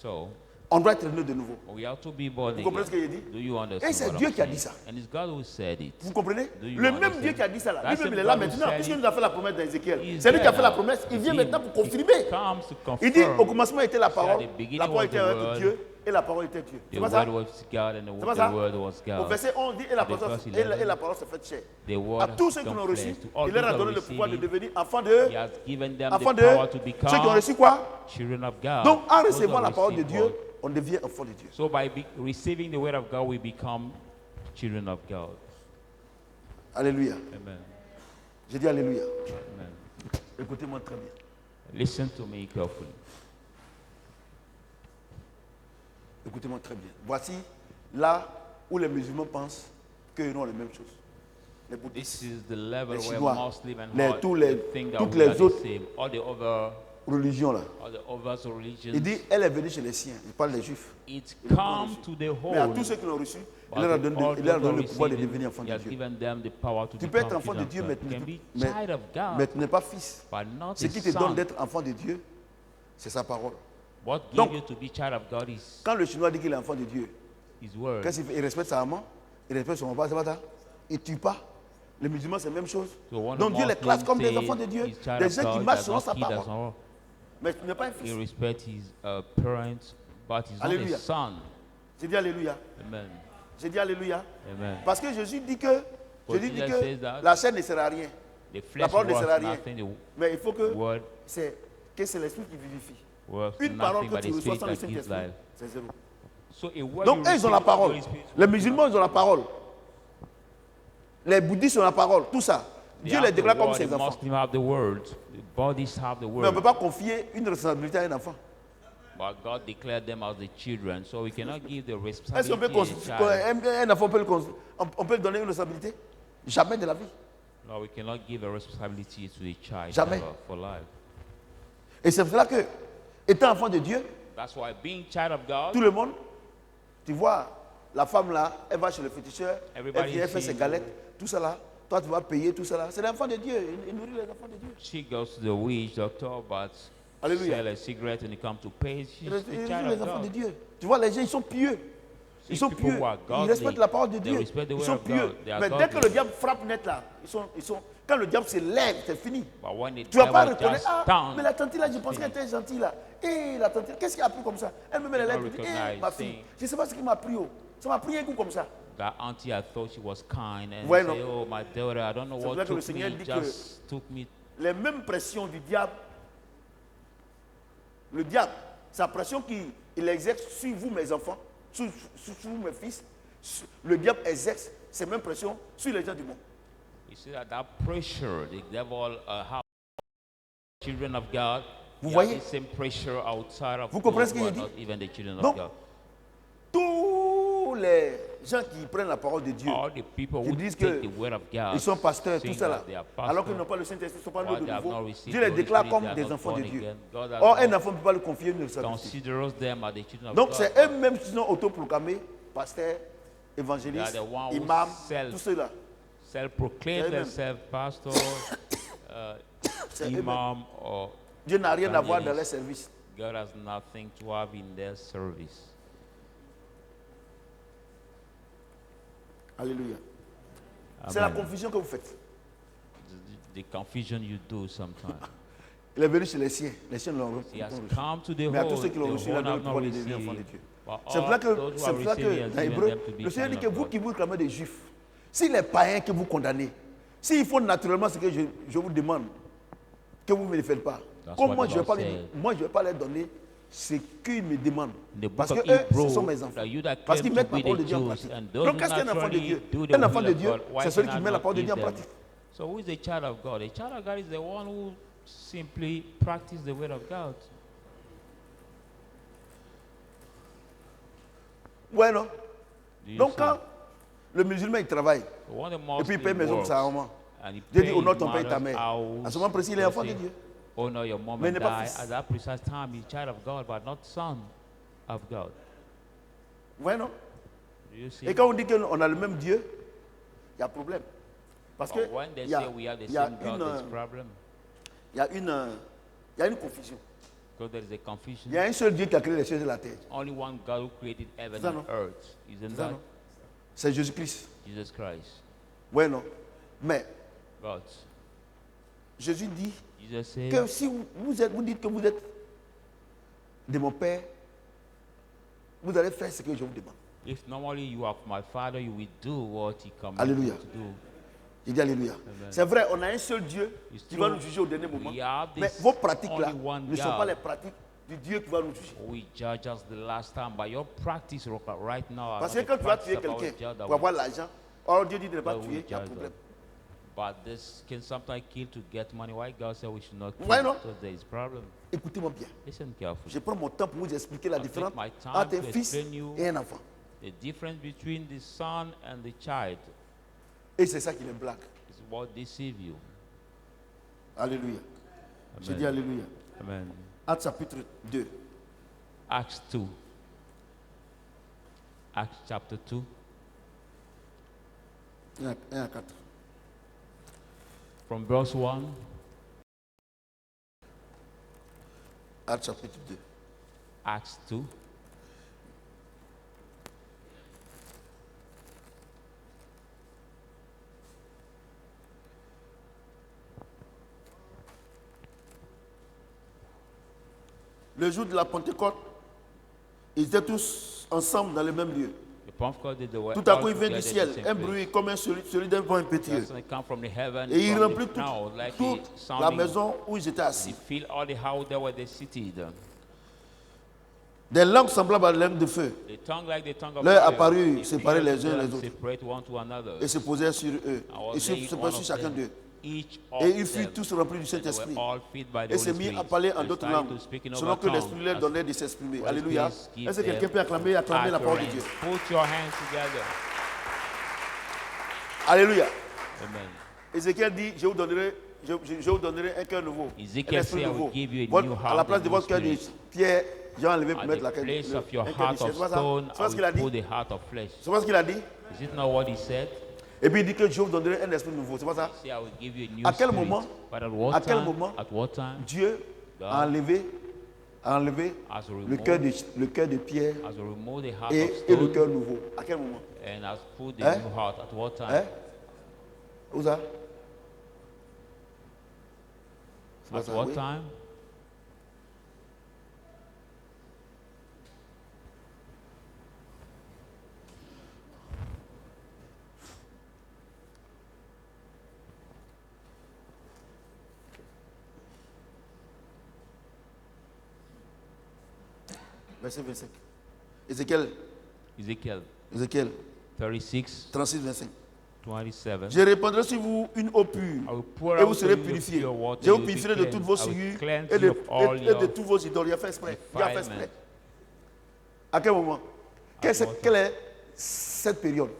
So on doit être né de nouveau. we have to be born Vous comprenez ce again. que j'ai dit? Do you understand? Et c'est what Dieu I'm qui a dit saying? ça. And it's God who said it. Vous comprenez? Do you Le même understand? Dieu qui a dit ça là, That's lui-même the il est là God who maintenant, said puisqu'il it. nous a fait la promesse d'Ézéchiel. He is C'est lui qui a there fait la now. promesse, il vient He- maintenant pour he confirmer. comes to Il dit, confirm. au commencement était la parole, the beginning la parole was était the avec word. Dieu et la parole était Dieu. The C'est pas ça? word was God and C'est pas ça? the word was Au God. verset 11 dit, et la The parole, verse et 11, la parole s'est faite chair. The word À tous has ceux qui l'ont become reçu, flesh. To all il leur a those donné who le pouvoir de receive it, devenir enfants He de, has given them enfants the power to de, ceux qui ont become reçu quoi? children of God. Donc en Those recevant who la parole de receive Dieu, God. on devient enfant de Dieu. So by receiving the word of God, we become children of God. Alléluia. Amen. J'ai dit Alléluia. Amen. Écoutez-moi très bien. Listen to me carefully. Écoutez-moi très bien. Voici là où les musulmans pensent qu'ils ont les mêmes choses. Les bouddhistes, This is the level Les where Chinois, Muslim and les- Hard tous les- think that toutes we les are the autres- same. All religions là. the other religions. Il dit, elle est venue chez les siens. Il parle des juifs. It l'ont come reçu. to the Mais à whole. tous ceux qui l'ont reçu, But il leur a all donné, those il leur a who donné le pouvoir de receive devenir it, enfant He de has Dieu. given them the power to Tu peux être become enfant de children Dieu, of mais God. tu Can n'es be mais- child of God, mais tu n'es pas fils. but not Ce a qui te donne son. d'être enfant de Dieu, c'est sa parole. What Donc, gives you to be child of God is Quand le Chinois dit qu'il est enfant de Dieu, His word. qu'est-ce qu'il fait? Il respecte sa maman, il respecte son papa, c'est pas ça? Il ne tue pas. Les musulmans, c'est la même chose. So one Donc Dieu les Muslim classe comme des say enfants de Dieu, he's child des of gens qui God, marchent does selon not sa kill, does parole. not- Mais tu n'es pas un He fils. respects his parents, but he's not Alléluia. a son. J'ai dit Alléluia. Amen. J'ai dit Alléluia. Amen. Parce que Jésus dit que, But Jésus dit Jesus says that que la chair ne sert à rien. The flesh parole ne was sert à rien. nothing, the Mais il faut que word c'est l'esprit qui vivifie. was Une parole nothing que but tu the reçois spirit sans le that gives Saint-Esprit, life. c'est zéro. So a word Donc you eux, ils ont la receive parole. from the Holy Spirit, Les musulmans, ils ont la parole. Les bouddhistes ont la parole. Tout ça. they Dieu have les the déclare comme word, ses the enfants. Muslims have the word, the bodies have the Mais on ne word. peut pas confier une responsabilité à un enfant. But God declared them as the children, so we cannot give the Est-ce qu'on peut responsibility to a child. un enfant on peut lui donner une responsabilité? Jamais de la vie. No, we cannot give a responsibility to a child Jamais. ever for life. Et c'est pour cela que, étant enfant de Dieu, That's why being child of God, tout le monde, tu vois, la femme là, elle va chez le féticheur, elle Everybody vient, elle fait sees ses galettes, tout ça là. Toi, tu vas payer tout ça là. C'est l'enfant de Dieu. Il nourrit les enfants de Dieu. she goes to the witch doctor, but Alléluia. sell a cigarette when it comes to pay. She's Il the nourrit child les of enfants de God. Dieu. Tu vois, les gens, ils sont pieux. Ils sont people pieux. who are Ils godly, respectent la parole de they Dieu. respect the Ils word sont of pieux. God. They are Mais dès que godly. le diable frappe net là, quand le diable se lève, c'est fini. But when the Tu vas pas devil reconnaître, just ah, stand, mais la tante là, je pensais qu'elle était gentille là. Et la tante, qu'est-ce qui a pris comme ça? Elle me met les You lèvres, don't elle dit, recognize ma fille, things. je ne sais pas ce qui m'a pris. Oh. Ça m'a pris un coup comme ça. that auntie, I thought she was kind, and Ouais, say, non. oh, my daughter, I don't know C'est what vrai que le took Seigneur me, dit que- just took me. Les mêmes pressions du diable, le diable, sa pression qu'il exerce sur vous, mes enfants, sur vous, mes fils, le diable exerce ces mêmes pressions sur les gens du monde. You see that pressure, the devil have children of God. Vous he voyez? has the same pressure outside of Vous comprenez those ce who qu'il are dit? not even the children Donc, of God. tous les gens qui prennent la parole de Dieu, All the people qui who disent take que the word of God, ils sont pasteurs, tout saying ça là, that they are alors qu'ils pastors, n'ont pas le Saint-Esprit, ils ne sont pas nés while de they have nouveau, not received Dieu the les Holy déclare Spirit, comme they are des not enfants de born Dieu. again. God has Or, un not enfant ne peut pas lui confier une responsabilité. considers them as the children of Donc, God. c'est eux-mêmes qui sont autoproclamés, pasteurs, évangélistes, They are the one who imams, self- tout cela. Self-proclaim Amen. themselves pastors, C'est eux-mêmes. imam, or Dieu n'a rien à voir dans Evangelist. leur service. God has nothing to have in their service. Alléluia. C'est la Amen. confusion que vous faites. The confusion you do sometimes. Il est venu chez les siens l'ont He has reçu. come to the Mais à tous whole, ceux qui l'ont the reçu, il a whole donné le have not pouvoir de devenir received enfants de it. Dieu. But C'est pour all ça que, those who c'est have pour ça received it que has dans given Hébreu, them to be le Seigneur dit children que of vous God. qui vous réclamez des juifs, si les païens que vous condamnez, s'ils font naturellement ce que je vous demande, que vous ne le faites pas, That's comme what moi the je ne Lord vais pas leur donner ce qu'ils me demandent. In the book Parce que of eux, ce Hebrews, sont mes enfants. that you that Parce claim qu'ils to mettent be ma parole de the Dieu en Jews, pratique. and those Donc who qu'est-ce qu'un enfant de naturally Dieu? do the Un enfant will de of Dieu, God, why c'est celui qui cannot met la not parole de give Dieu en them? pratique. So who is the child of God? A child of God is the one who simply practices the word of God. Ouais, non? Do you Donc see? quand le musulman il travaille, So when the et puis il paye Muslim maison de works, sa maman, and he Dieu dit pays honore ton père et ta mother's mère. house, À ce moment précis, il est God enfant de say, Dieu. honor your mom Mais and il n'est pas dad. fils. At that precise time, he's child of God, but not son of God. Ouais, non? Do you see? Et quand on dit qu'on a le même Dieu, il y a problème. Parce que But when they il y a, say we have the il y a same God, une, there's problem. il y a une, il y a une confusion. Because there is a confusion. Il y a un seul Dieu qui a créé les cieux et la terre. Only one God who created heaven Ça, and non? earth. Isn't Ça, that non? C'est Jésus-Christ. Jesus Christ? Ouais, non? Mais But Jésus dit Jesus said, que si vous dites que vous êtes de mon Père, vous allez faire ce que je vous demande. if normally you are my father, you will do what he commanded Alléluia. you to do. Il dit Alléluia. C'est vrai, on a un seul Dieu It's qui va true. nous juger au dernier moment. We have Mais this vos pratiques là only one ne sont pas God. les pratiques du Dieu qui va nous juger. We judge us the last time, but your practice right now are Parce not que quand the tu vas practice tuer of our quelqu'un judge that pour we- avoir l'argent, or Dieu dit de ne pas that we tuer, il y a judge problème. them. But this can sometimes kill to get money. Why God said we should not kill? Why not? So there is problem. Écoutez-moi bien. Listen carefully. Je prends mon temps pour vous expliquer la I'll différence take my time entre un to fils explain you et un enfant. The difference between the son and the child Et c'est ça qui les blague. is what deceive you. Alléluia. Je Amen. dis Alléluia. Amen. Actes chapitre 2. Acts 2. Acts chapter 2. 1 à 4. From verse 1. Actes chapitre 2. Acts 2. Le jour de la Pentecôte, ils étaient tous ensemble dans le même lieu. The Pentecost, they were Tout à coup, all il vient du together ciel, in the un same place. bruit comme celui d'un vent impétueux. Something come from the heaven, Et il from remplit the cloud, like toute it la sounding. maison où ils étaient They assis. fill all the house there where they seated. Des langues semblables à des langues de feu The tongue like the tongue of leur fire. apparut It séparés appeared les to uns them les autres separate one to another. et se posèrent sur eux. I was Et se laying se one posèrent of sur chacun them. d'eux. Each of Et ils furent them, tous remplis du and they Saint-Esprit. were all filled by the Et se Holy mirent à Spirit. parler en They d'autres started langues, to speak in selon other que l'Esprit tongues leur as donnait de s'exprimer. Holy Alléluia. Spirit give Est-ce que quelqu'un them peut acclamer la parole de Dieu? utterance. Put your hands together. Alléluia. Amen. Ézéchiel dit, je vous donnerai un cœur nouveau, un Ezekiel esprit said, I nouveau. will give you a Votre- new à la heart, place a de new votre cœur de spirit. pierre, j'ai enlevé pour At mettre the place of your un cœur de heart chair. of stone, C'est pas ce qu'il I a will dit. put a heart of flesh. C'est pas ce qu'il a dit. Is it not what he said? Et puis il dit que je vous donnerai un esprit nouveau. C'est pas ça. He said, I will give you a new À quel spirit. moment? But at what À quel time? moment? At what time? Dieu a enlevé Has le cœur de pierre Has removed the heart et of le stone cœur nouveau. À quel moment? and has put the Hein? new heart. At what time? Hein? Où ça? C'est pas At ça, what oui. time? Verset 25. Ézéchiel, Ezekiel Ézéchiel 36, 36, 25. 27. Je répandrai sur vous une eau pure I will pour et vous out serez on you purifiés. pure water, Je vous you will be purifierai de toutes vos cleansed. I will souillures cleanse et you of all de your tous vos idoles. Il a fait exprès. Il a fait exprès. defilement. À quel moment? what time? Quelle est cette période?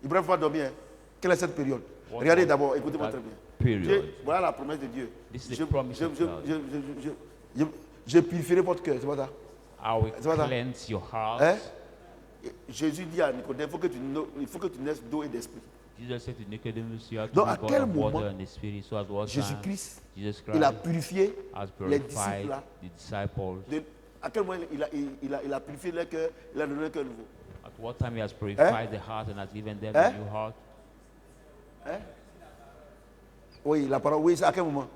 Ibrahim va dormir. Quelle est cette période? What Regardez was d'abord, écoutez-moi that très bien. period? Dieu, voilà la promesse de Dieu. This is the promise of God. Je purifierai votre cœur, c'est pas ça? I will C'est pas ça? cleanse your heart. Hein? Jésus dit à Nicodème, il faut que tu naisses d'eau et d'esprit. Jesus said to Nicodemus, you have to Donc, be à born quel of water moment and the spirit. So at what time? Jésus-Christ, Jesus il a Christ purifié has les purified disciples là. the disciples. À quel moment il a purifié leur cœur, il a donné un cœur nouveau? At what time he has purified the heart and has given them Hein? a new heart? Hein? Oui, la parole, oui, c'est à quel moment?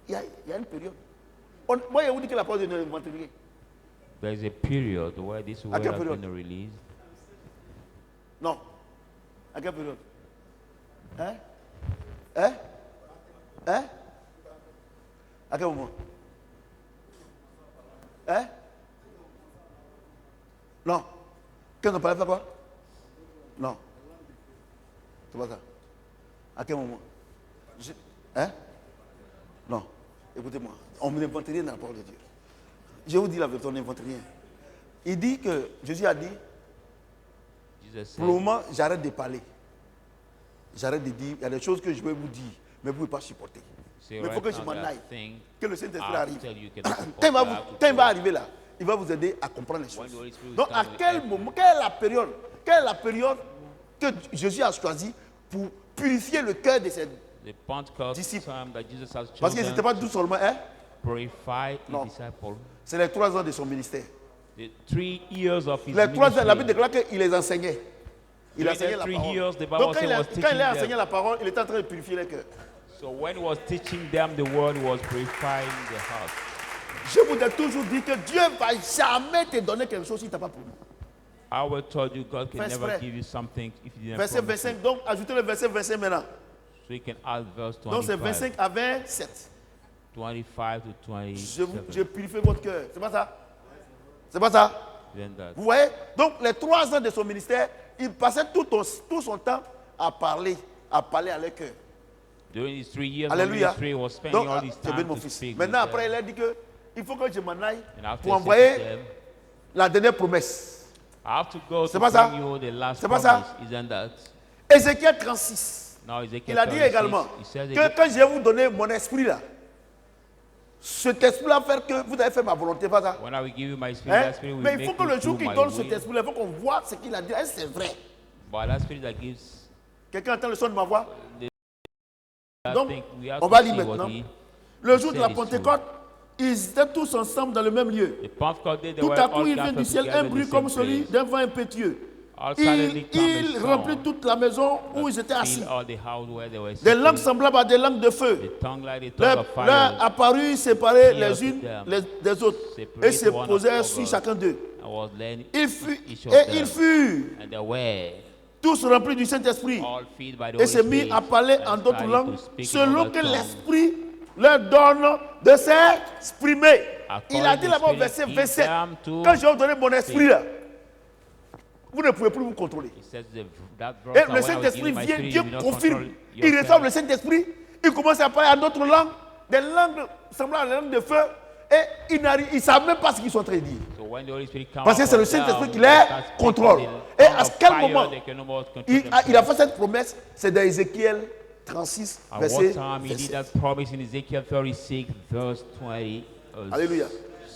Il y a une période. Moi, je vous dis que la parole ne l'invente rien. There is a period where this word quelle has période? been released. Non. À quelle période? Hein? Hein? Hein? À quel moment? Hein? Non. Quand on parlait de quoi? Non. C'est pas ça. À quel moment? Hein? Non. Écoutez-moi. On ne n'invente rien dans la parole de Dieu. Je vous dis la vérité, on n'invente rien. Il dit que, Jésus a dit, Jesus pour le said, moment, j'arrête de parler. J'arrête de dire, il y a des choses que je vais vous dire, mais vous ne pouvez pas supporter. say Mais il faut right que je now m'en that aille. thing, Que le Saint-Esprit I arrive. tell you, you cannot Quand il va, support quand that il va arriver là, il va vous aider à comprendre les When choses. the Holy Spirit will Donc, à stand with quel everything. moment, quelle est la période que Jésus a choisie pour purifier le cœur de ses... The Pentecost disciples. time that Jesus has Parce que ce chosen n'était pas to tout seulement, hein? purify Non. his disciples. C'est les 3 ans de son ministère. The 3 years of his Les 3 ans, la Bible ministry. déclare qu'il les enseignait. Il During enseignait the la 3 parole. years, the Bible Donc, said he was quand il teaching a enseigné them. la parole, il était en train de purifier les cœurs. So when he was teaching them the word, he was purifying the heart. Je vous ai toujours dit que Dieu ne va jamais te donner quelque chose s'il ne t'a pas promis. I will told you God can Verse never frère. give you something if you didn't Verset promise 25, it. donc ajoutez le verset 25 maintenant. So you can add verse Donc c'est 25 25, à 27. 25 to Je 27. purifie votre cœur. C'est pas ça? C'est pas ça? Then that. Vous voyez? Donc les 3 ans de son ministère, il passait tout son temps à parler à leur cœur. During these 3 years of Alléluia. ministry, he was spending Donc, all his c'est bien time mon to fils. speak Maintenant, with après, il them. a dit que il faut que je m'en aille And after pour he said to envoyer them, la dernière promesse. I have to go C'est to pas ça? bring you the last C'est pas promise. ça? Isn't that? Ézéchiel 36. Now Ezekiel Il a dit 36, également he says que again, quand je vais vous donner mon esprit là, cet esprit-là faire que vous avez fait ma volonté, pas ça? when I will give you my spirit, Hein? that spirit will Mais il make faut que you le jour do qu'il my donne cet will. esprit-là, il faut qu'on voit ce qu'il a dit. Est-ce que c'est vrai? But that spirit that gives Quelqu'un entend le son de ma voix? that Donc, thing, we have on to va lire see what maintenant. he Le jour de la said is true. Pentecôte, ils étaient tous ensemble dans le même lieu. The Pentecost day, they Tout were à coup, all il vient gathered du ciel together un in bruit the comme same celui place. d'un vent impétueux. All suddenly come Il a remplit sound toute la maison où ils étaient that assis. filled all the house where they were Des langues sitting. semblables à des langues de feu. The tongue like the Leur, tongue of leur fire apparut séparées appeared les unes to them, des autres separated et se one posèrent of sur others. chacun d'eux. and was laying Ils furent, each et of ils them. furent And they were tous remplis du Saint-Esprit all filled by the et Holy se mirent Spirit à parler and en d'autres started langues to speak in selon other que tongues. l'Esprit leur donne de s'exprimer. Il a According dit to là-bas au the verset Spirit, 27, give them to quand je vais vous donner mon esprit là, vous ne pouvez plus vous contrôler. He says that verse, Et that le when I will Saint-Esprit give my vient, spirit, Dieu you will not confirme. control Il yourself. reçoit le Saint-Esprit, il commence à parler en d'autres langues, des langues semblables à la langue de feu, et ils ne savent même pas ce qu'ils sont en train de dire. So when the Holy Spirit comes Parce que c'est le upon them, Saint-Esprit qui they les start speaking contrôle. in Et tongues à of quel fire, moment they can no more control il a themselves. fait cette promesse? C'est dans Ézéchiel 36, At verset what time he did 27. that promise in Ezekiel 36, verse 26. Alléluia.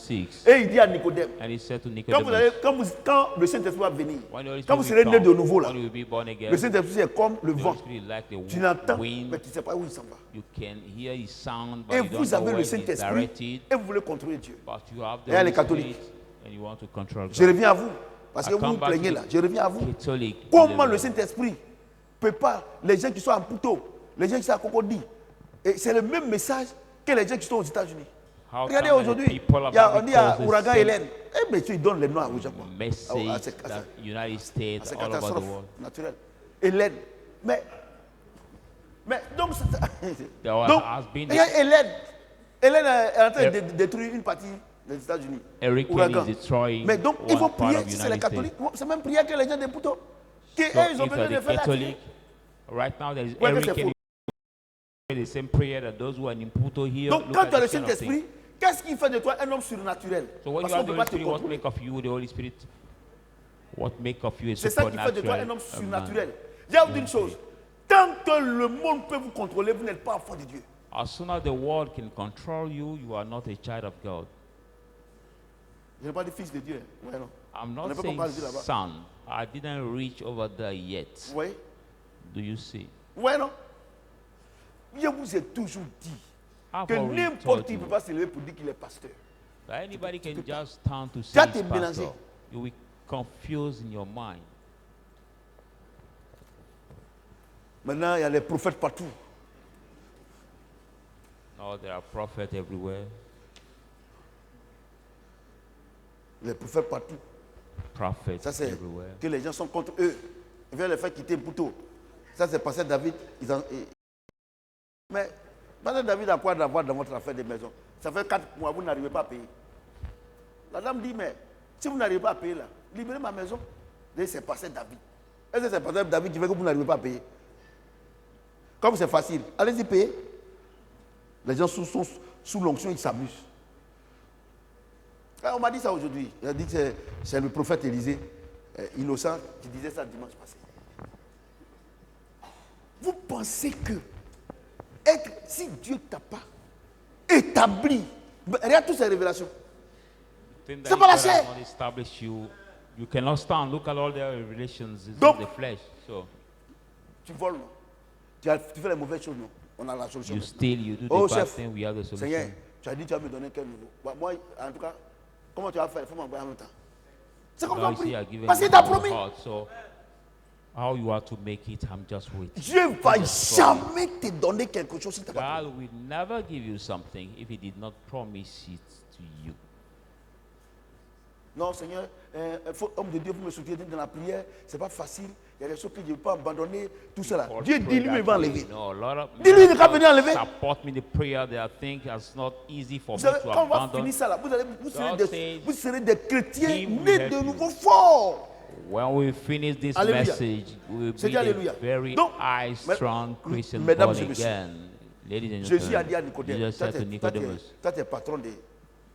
Et il dit à Nicodème, And he said to quand, Nicodemus, quand le Saint-Esprit va venir, when the Holy quand vous Spirit serez will né de come, nouveau là, when you will be born again, le Saint-Esprit est comme le the vent. Holy Spirit is like the Tu l'entends, wind. mais tu ne sais pas où il s'en va. You can hear his sound, but Et you don't vous know avez where le it is Saint-Esprit directed. et vous voulez contrôler Dieu. But you have the Et les Holy catholiques. Spirit and you want to control Je God. reviens à vous, parce que I vous come vous back plaignez to là. Je reviens à vous. Catholic. Comment le Saint-Esprit ne peut pas, les gens qui sont à Puto, les gens qui sont à Cocody, et c'est le même message que les gens qui sont aux États-Unis. How Regardez come aujourd'hui, people il y a, about on dit à because the Ouragan same Hélène. Eh bien, il donne les noms aux gens. message that United C'est States, une all over the catastrophe world. naturelle. Hélène. Mais donc, There donc has been il y a Hélène. Hélène est en train de détruire une partie des États-Unis. Hurricane Ouragan. is destroying Mais donc, il faut one part prier, of si c'est les United States. catholiques, c'est même prier que les gens de Puto. Qui, So eux, ils ont if besoin de the faire la Catholic, right now there is Ouais, que c'est hurricane, faux. the same prayer that those who are in Puto here. Donc, look quand at tu as le this kind of thing. Saint-Esprit, qu'est-ce qui fait de toi un homme surnaturel? So when Parce you qu'on have ne the peut pas Holy te Spirit, what contrôler. make of you the Holy Spirit? What make of you a C'est ça qui fait de toi supernatural un homme man? surnaturel. Je vais vous dire une chose. Tant que le monde peut vous contrôler, vous n'êtes pas enfant de Dieu. As soon as the world can control you, you are not a child of God. Je n'ai pas dit fils de Dieu. Ouais, non. I'm On not ne peut pas saying parler de là-bas. son. I didn't reach over there yet. Vous voyez? Do you see? Ouais, non. Je vous ai toujours dit I've que already n'importe told qui ne you peut pas se lever pour dire qu'il est pasteur. that anybody can just turn to Tu say as he's été mélangé. pastor. You will confuse in your mind. Maintenant, il y a les prophètes partout. Now there are prophets everywhere. Les prophètes partout. Prophets Ça, c'est everywhere. que les gens sont contre eux. Ils veulent les faire quitter Pouto. Ça, c'est pasteur David. Mais, pasteur David a quoi d'avoir dans votre affaire de maison? Ça fait 4 mois, vous n'arrivez pas à payer. La dame dit, mais si vous n'arrivez pas à payer là, libérez ma maison. C'est pasteur David. Est-ce que c'est pasteur David qui fait que vous n'arrivez pas à payer? Comme c'est facile, allez-y payer. Les gens sont sous l'onction, ils s'amusent. On m'a dit ça aujourd'hui. Il a dit que c'est le prophète Élisée, innocent, qui disait ça dimanche passé. Vous pensez que si Dieu t'a pas établi, regarde toutes ces révélations. C'est pas la chair. You cannot stand. Look at all their revelations. It's Donc, in the flesh. So tu voles, non? Tu fais les mauvaises choses, non? On a la solution. you steal, you do the Oh, bad chef, thing. We have the Seigneur, solution. tu as dit que tu vas me donner quel niveau? Moi, en tout cas, comment tu vas faire? Il faut m'envoyer en même temps. C'est comme ça. God, you see, I've given Parce you qu'il t'a your promis. heart. So how you have to make it, I'm just waiting. Dieu ne va jamais te donner quelque chose si tu n'as pas promis. God will never give you something if He did not promise it to you. Non, Seigneur, homme de Dieu, pour me soutenir dans la prière, c'est pas facile. Il y a des choses que je ne peux pas abandonner, tout cela. God Dieu dit pray lui, il that va way. enlever. No, a lot of Dis-lui, il va venir enlever. support me in the prayer that I think it's not easy for Vous me savez, to quand on va abandon. finir ça là, God says, vous serez des chrétiens He will nés help de you. nouveau forts. When we finish this Alléluia. message, we will C'est be dit a alléluia. very Donc, high, strong Christian mesdames born et messieurs, again. Ladies and Jésus a dit à gentlemen, Nicodème, Jesus toi, said to Nicodemus, tu es patron des you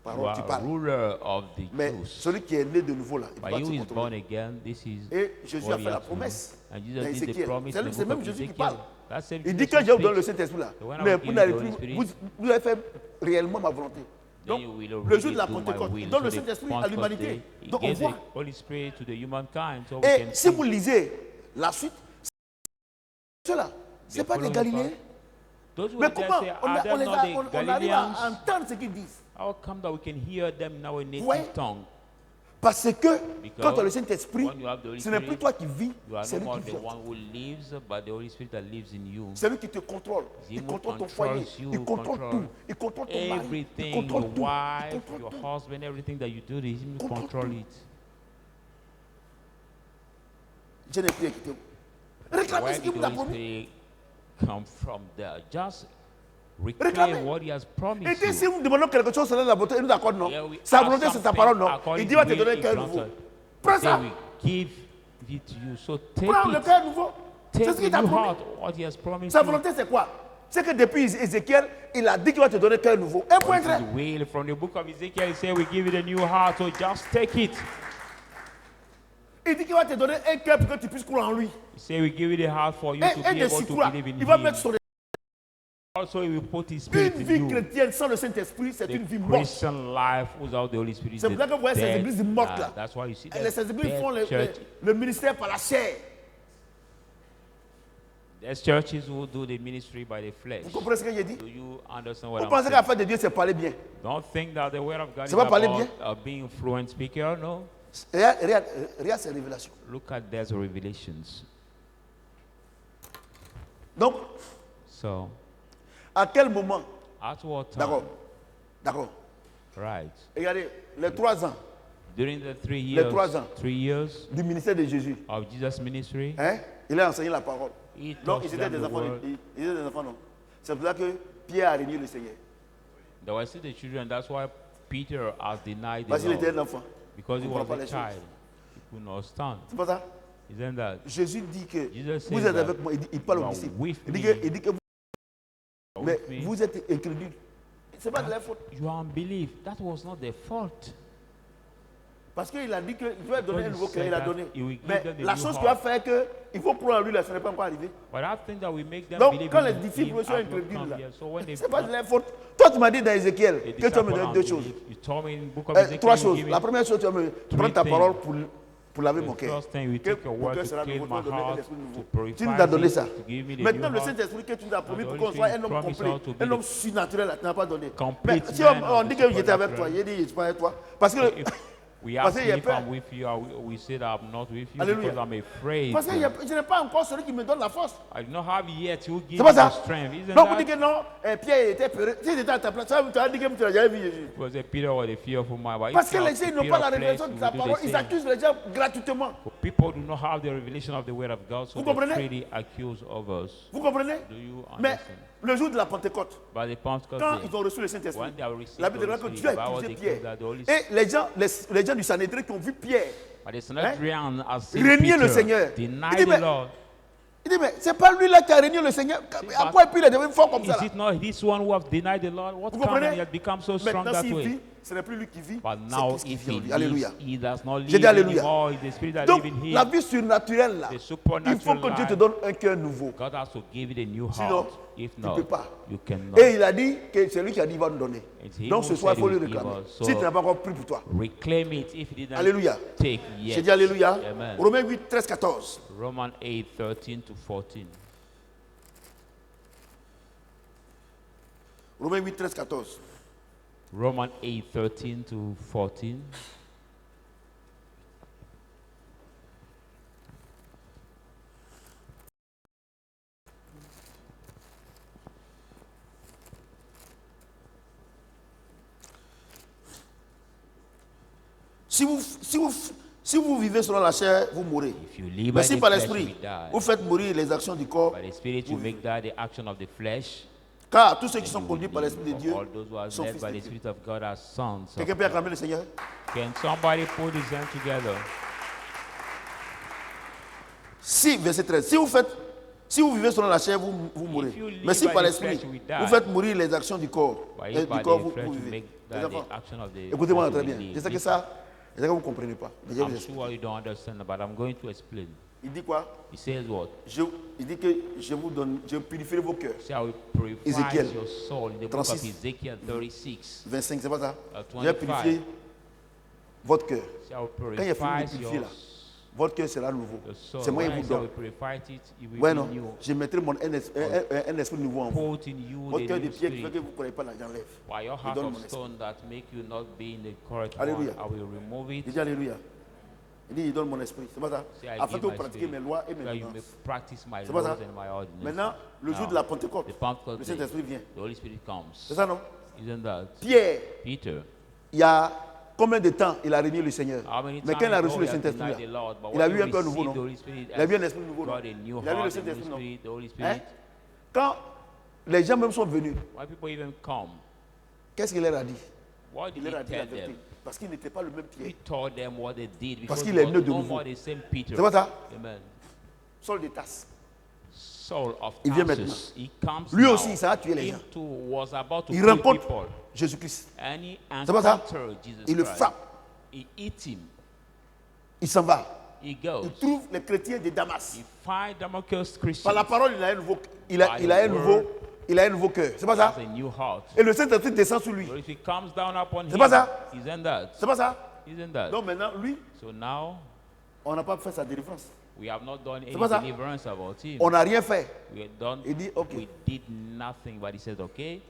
paroles, tu are parles. ruler of the Mais Jews. celui qui est né de nouveau là, il But va you te is born contrôler. again, this is Et Jésus what a fait you la have to do. promesse And dans Jesus did the Ézéchiel. promise C'est in the c'est book même of Jésus qui Ezekiel. parle. That same Il Jesus dit que je vais vous donner le speaks. Saint-Esprit là. When I Mais will vous give n'allez you the plus, Holy vous, Spirit, vous allez faire réellement ma volonté. then Donc, you will le jour really de la do my Pentecôte, will. il donne le So the Saint-Esprit à Pentecost l'humanité. day, He Donc on gave the voit. Holy Spirit to the humankind. So we Et can si see vous lisez la suite, cela, ce n'est pas des following Galiléens. those who Mais were there comment say, on, are on them les not a- the on arrive à Galileans? entendre ce qu'ils disent? How come that we can hear them now in native Ouais. tongue? Parce que Because quand tu as le Saint-Esprit, when you have the Holy ce n'est plus Spirit, toi qui vis, You are c'est no lui more qui the vit. one who lives, but the Holy Spirit that lives in you. C'est lui qui te contrôle. He Il will contrôle ton control foyer. you, Il contrôle control tout. Il contrôle ton mari. Il Everything, contrôle your tout. Il wife, contrôle your tout. husband, everything that you do, He will Control control tout. it. Je n'ai plus écouté. Réclamez Where ce did qu'il the vous a Holy promis. Spirit come from there? Just Réclamez. reclaim what He has Et promised que si you. nous demandons quelque chose, cela la beauté, il nous accorde non. Yeah, we Sa ask volonté, c'est sa something parole, non. according Il dit, to va te will, donner un He cœur grants nouveau. us. Prends Say ça. we give it to you. So take Prends le it. cœur nouveau. C'est Take ce qu'il a t'a new promis. heart, what He has promised Sa you. volonté, c'est quoi? C'est que depuis Ézéchiel, il a dit qu'il va te donner un cœur nouveau. Un point This très. is will from the book of Ezekiel. He said we give it a new heart, so just take it. Il dit qu'il va te donner un cœur pour que tu puisses croire en lui. He said we give it a heart for you Et to un be de able ces to coups-là, believe in il va Him. mettre sur les... Also, He will put His Spirit Une in vie you. chrétienne sans le Saint-Esprit, c'est The une vie morte. Christian life without the Holy Spirit. C'est pour ça que vous voyez ces églises mortes là. That's why you see Et les that églises font church. le ministère par la chair. There's churches who do the ministry by the flesh. Vous comprenez ce que j'ai dit? Do you understand what Vous I'm pensez que saying? l'affaire de Dieu, c'est parler bien. Don't think that the word of God is Ça va parler about bien? being fluent speaker. No. Regarde ces révélations. Look at these revelations. Donc, So, à quel moment? at what time? D'accord. D'accord. Right. Regardez, les 3 ans During the 3 Les years, 3 ans. 3 years du ministère de Jésus, of Jesus' ministry, hein, il a enseigné la parole. He Non, taught ils étaient them des the enfants. word. Ils étaient des enfants, non. C'est pour ça que Pierre a régné le Seigneur. They were still the children. That's why Peter has denied the Parce qu'il était un Lord. enfant. Because he Il comprend was pas a les choses. child. He could not stand. C'est pas ça? Isn't that? Jésus dit que Jesus vous says êtes that avec moi. Il parle you aux are disciples. with Il dit me. que vous, mais With me. vous êtes incrédules. Ce n'est pas de leur faute. Your unbelief, that was not their fault. Parce qu'il a dit qu'il va donner un Because he nouveau cœur. said Il a that donné. he will give Mais them the la new chose heart. qui va faire qu'il faut croire en lui, là, ce n'est pas encore arrivé. But I think that we make them Donc, believe quand in les him disciples sont has not incrédules, come là, yet. So when they ce n'est pas de leur faute. Toi, tu m'as dit dans Ézéchiel the que tu vas me disciple donner 2 choses. unbelief, you told me in the book of 3 Ezekiel, you choses. give me La première chose, tu vas me prendre ta things. parole pour laver the mon cœur. first thing, you Que take your mon word cœur to sera clean nouveau, my tu vas donner un heart, esprit nouveau. to Tu nous as purify donné it, ça. to give me the Maintenant, new le heart. Saint-Esprit que tu nous as promis the pour Holy qu'on soit un Spirit homme promised complet, us to be un homme the surnaturel, là, tu n'as pas donné. Mais complete si man on of dit the que j'étais avec toi, supernatural. il dit, je suis pas avec toi. Parce que We Parce ask qu'il y a if peur. I'm with you, we say that I'm not with you Alléluia. because I'm afraid. Parce que je n'ai pas encore celui qui me donne la force. I do not have yet who gives C'est pas me ça? the strength. Isn't Donc vous dites that? que non, Pierre était peureux. Si il était à ta place, ça tu as dit que tu n'as jamais vu Jésus. Was it Peter or the fearful man? But Parce if que you les are gens the n'ont fear pas la of flesh, révélation you de la will do parole, the ils same. accusent les gens gratuitement. But people do not have the revelation of the word of God, so Vous they comprenez? freely accuse others. Vous comprenez? Do you Mais understand? le jour de la Pentecôte, By the Pentecost quand day, ils ont reçu le Saint-Esprit, when they have received la the Bible Holy déclare que Spirit, Dieu the a Bible utilisé declares Pierre. that the Holy Et les gens du Sanhédrin qui ont vu Pierre But the Sanhedrin has seen renier le Peter Seigneur. deny Il dit, the mais, Lord. il dit, mais c'est pas lui là qui a régné le Seigneur. À quoi puis il est devenu fort comme ça Is là? it not this one who have denied the Lord? What Vous come and comprenez? he has become so strong Maintenant, that s'il way? vit, ce n'est plus lui qui vit, But c'est now, Christ qui if vit en he lui. lives, Alléluia. he does not J'ai live dit alléluia. anymore. It's the Spirit that Donc, lives in him. la vie surnaturelle là, The il faut supernatural que Dieu te life. donne un cœur nouveau. God has to give it a new Sinon, heart. If tu not, peux pas. you cannot. Et il a dit que c'est lui qui a dit qu'il va nous donner. It's him Donc ce who soir, il said faut he lui will give réclamer. us. Si So- tu n'as pas encore pris pour toi. Reclaim it if he didn't Alléluia. take yet. J'ai dit alléluia. Amen. Romains 8, 13, 14. Romans 8, 13 to 14. Romains 8, 13, 14. Romans 8, 13 to 14. Si vous vivez selon la chair, vous mourrez. If you live Mais by si the par flesh, l'esprit, you die. vous faites mourir les actions du corps, By the Spirit, you make that the action of the flesh. car tous ceux qui sont conduits par l'esprit de Dieu All those who are sont led fils by de the Dieu. Spirit of God are sons. of Quelqu'un peut acclamer le Seigneur? Can somebody put his hands together? Si, verset 13, si vous vivez selon la chair, vous mourrez. you live Mais si by par the l'esprit, flesh, we die. vous faites mourir les actions du corps, By, du by corps the vous flesh, you vivez. make Les that enfants, the action of the écoutez-moi flesh très we bien. live. Je sais que ça, je sais que vous ne comprenez pas. Mais je vais vous I'm expliquer. sure you don't understand, but I'm going to explain. Il dit quoi? He says what? Il dit que je vous donne, je purifierai vos cœurs. See how it purifies Ézéchiel, your soul in the book 36. of Ezekiel 36. 25, c'est pas ça? Je 25. vais purifier votre cœur. See how it Quand il y a fini de purifies purifier your, là, votre cœur sera nouveau. your soul. C'est moi qui When I vous say how donne. it purifies it, it will Ouais, be non. new. Je mettrai un esprit nouveau en vous. Put in you Votre the cœur de new pierre qui fait spirit. que vous ne connaissez pas là, j'enlève. By your Je heart donne of mon esprit. stone that make you not be in the correct Alléluia. one, I will remove it. Il dit Alléluia. Il dit, il donne mon esprit. C'est pas ça? Say, I Afin give que vous my pratiquiez spirit, mes lois et so mes that you may ordonnances. practice my C'est pas laws ça? and my ordinances. Maintenant, le jour Now, de la Pentecôte, the Pentecost le day, Saint-Esprit vient. the Holy Spirit comes. C'est ça, non? Isn't that Pierre, Peter? il y a combien de temps il a régné le Seigneur? How many Mais times quand il a ago reçu le he has Saint-Esprit, denied the là, Lord, but il a when eu he un cœur nouveau, received non? the Holy Spirit, Il a vu un has esprit nouveau, non? got a new Il a vu le heart, a new Saint-Esprit, non? spirit, the Holy Hein? Spirit. Quand les gens même sont venus, Why people even come? qu'est-ce qu'il leur a dit? What Il did leur a he dit la tell vérité. them? Parce qu'il n'était pas le même He Pierre. told them what they did Parce because qu'il it est was né de no nouveau. more the same Peter. C'est pas ça? Amen. Saul de Tarse. Saul of Il vient Tarsus, he comes Lui now. aussi, ça a tué les He gens. too was about to Il kill rencontre people. Jésus-Christ. And he C'est pas ça? encountered Jesus Il le Christ. frappe. He eats him. Il s'en va. He goes. Il trouve les chrétiens de Damas. He finds Damascus Christians. Par la parole, il a un nouveau, il a, By il a the un nouveau, word. il a un nouveau cœur. C'est pas He ça? has a new heart. Et le Saint-Esprit descend sur lui. So if he comes down upon C'est him, pas ça? isn't that? C'est pas ça? Isn't that? Donc maintenant, lui, So now on n'a pas fait sa délivrance. we have not done any pas ça? deliverance about him. On n'a rien fait. We had done. Il dit, OK. We did nothing, but he said, okay.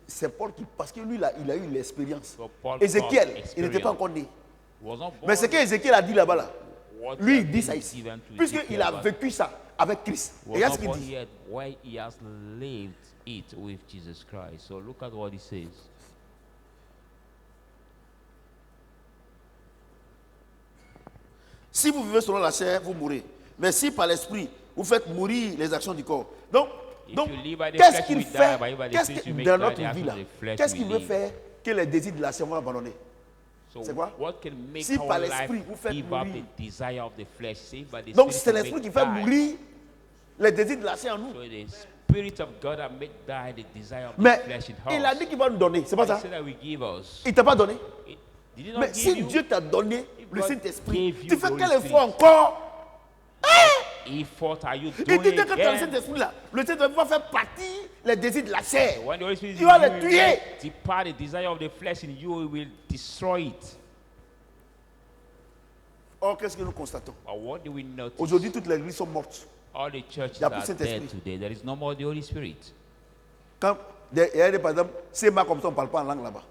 C'est Paul qui, parce que lui, là, il a eu l'expérience. So Paul Ézéchiel, got il n'était pas experience. encore né. Was not Mais ce born qu'Ézéchiel a dit là-bas, là, what lui, had il dit been ça ici. given to Puisqu'il Ezekiel, a but vécu ça avec Christ. Et was regarde ce not qu'il born dit. yet where he has lived it with Jesus Christ. So look at what he says. Si vous vivez selon la chair, vous mourrez. Mais si par l'esprit, vous faites mourir les actions du corps. Donc, If donc you live by the qu'est-ce flesh, qu'il we die, fait by the qu'est-ce spirit, que- you make dans die, notre the vie actions là? of the flesh Qu'est-ce we qui veut live. faire que les désirs de la chair vont abandonner? So C'est quoi? what can make Si our par life l'esprit, vous faites give up mourir. the desire of the flesh? See, by the Donc spirit c'est to l'esprit make qui fait die. mourir les désirs de la chair en nous. So the spirit of God that make die the desire of the Mais flesh in il a us. dit qu'il va nous donner. C'est pas He ça? said that we give us. Il t'a pas donné. Did he not Mais give si you? Dieu t'a donné le God Saint-Esprit, gave you tu fais the Holy quel Spirit. effort encore? Effort are you Il doing dit que quand tu as le again? Saint-Esprit là, le Saint-Esprit va faire partie les désirs de la chair. When the Holy Spirit is Il va in le you, he tuer. will depart the desire of the flesh in you, he will destroy it. Or, qu'est-ce que nous constatons? But what do we notice? Aujourd'hui, toutes les églises sont mortes. All the churches Il y a are plus Saint-Esprit. dead today. There is no more the Holy Spirit. Quand, par exemple, c'est mal comme ça, on ne parle pas en langue là-bas.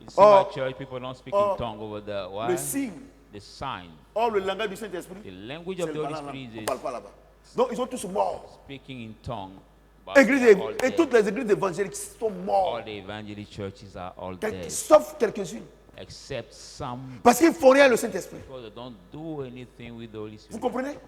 It's in Or- my church, people don't speak or in tongue over there. Why? Le signe. The sign. Or le langage du Saint-Esprit. The language C'est of the le Holy banana. Spirit On is parle pas là-bas. Donc ils sont tous morts. speaking in tongue. But Église, they are all et dead. toutes les églises évangéliques sont morts. All the evangelical churches are all dead, Sauf quelques-unes. except some Parce qu'ils ne font rien le Saint-Esprit. people that don't do anything with the Holy Vous Spirit. comprenez?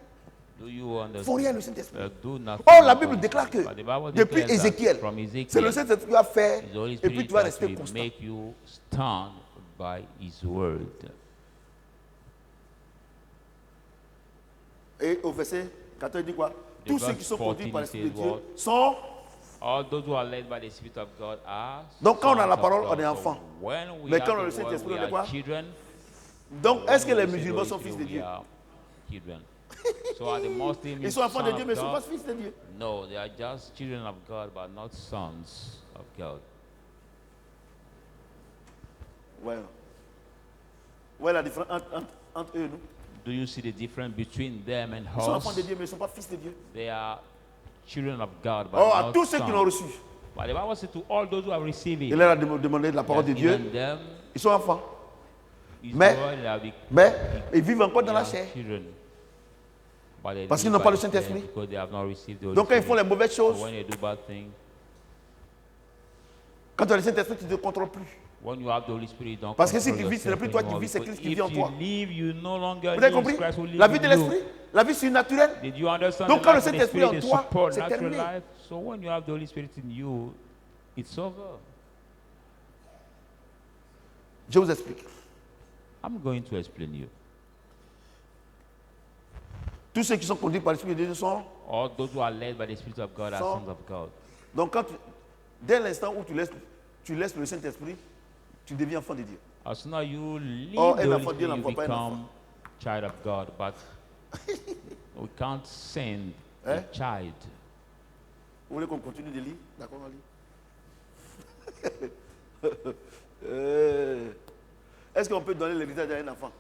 Do you Ils ne understand? font rien le Saint-Esprit. Do nothing Or, with la the Bible Holy déclare que Spirit. But the Bible depuis declares that Ézéchiel, from c'est le Ezekiel, Saint-Esprit qui va faire the Holy et puis Spirit tu vas that rester will constant. make you stand by His word. Et au verset 14, il dit quoi? Tous ceux verse qui sont conduits 14 par l'Esprit de says Dieu what? sont. All those who are led by the Spirit of God are Donc, quand on a sons la of parole, God. on est So enfant. when we Mais have quand on a the le Saint-Esprit, word, on we est quoi? are children. Donc, est-ce que When les we say the musulmans Holy sont Spirit, fils de we Dieu? are children. So are the Muslims Ils sont enfants de sons Dieu, of mais ils ne sont God? pas fils de Dieu. No, they are just children of God, but not sons of God. Ouais. Ouais, la différence entre eux et nous. Do you see the difference between them and Ils sont enfants de us? Dieu, mais ils ne sont pas fils de Dieu. They are children of God, but Oh, à not tous ceux qui l'ont sons. reçu, But the Bible says to all those who have received it, il leur a demandé de la He parole has de Dieu. given them Ils sont enfants. His Mais- word, they have Mais ils vivent encore dans la become chair. children. But they Parce qu'ils live n'ont pas by le the flesh Saint-Esprit. because they have not received the Holy Donc quand ils font Spirit. les mauvaises So choses, when they do bad things, quand tu as le Saint-Esprit, tu ne te contrôles plus. when you have the Holy Spirit, don't Parce que si control tu vis, ce n'est plus yourself toi qui anymore, vis, c'est because Christ qui vit en if toi. you live, you no longer Vous avez live, compris? Christ will live La vie de in you. l'Esprit, la vie surnaturelle. Did you understand Donc the quand le life of the Saint-Esprit Spirit, en the toi, c'est supernatural terminé. life? So when you have the Holy Spirit in you, it's over. Je vous explique. I'm going to explain you. Tous ceux qui sont conduits par l'Esprit de Dieu sont. All those who are led by the Spirit of God are So- sons of God. Donc dès l'instant où tu laisses le Saint-Esprit, tu deviens enfant de Dieu. As soon as you leave Oh, the un Holy enfant, Dieu Spirit, you n'envoie pas un become child of God. But we can't send a Eh? child. Vous voulez qu'on continue de lire? D'accord, on lit. Est-ce qu'on peut donner l'héritage à un enfant?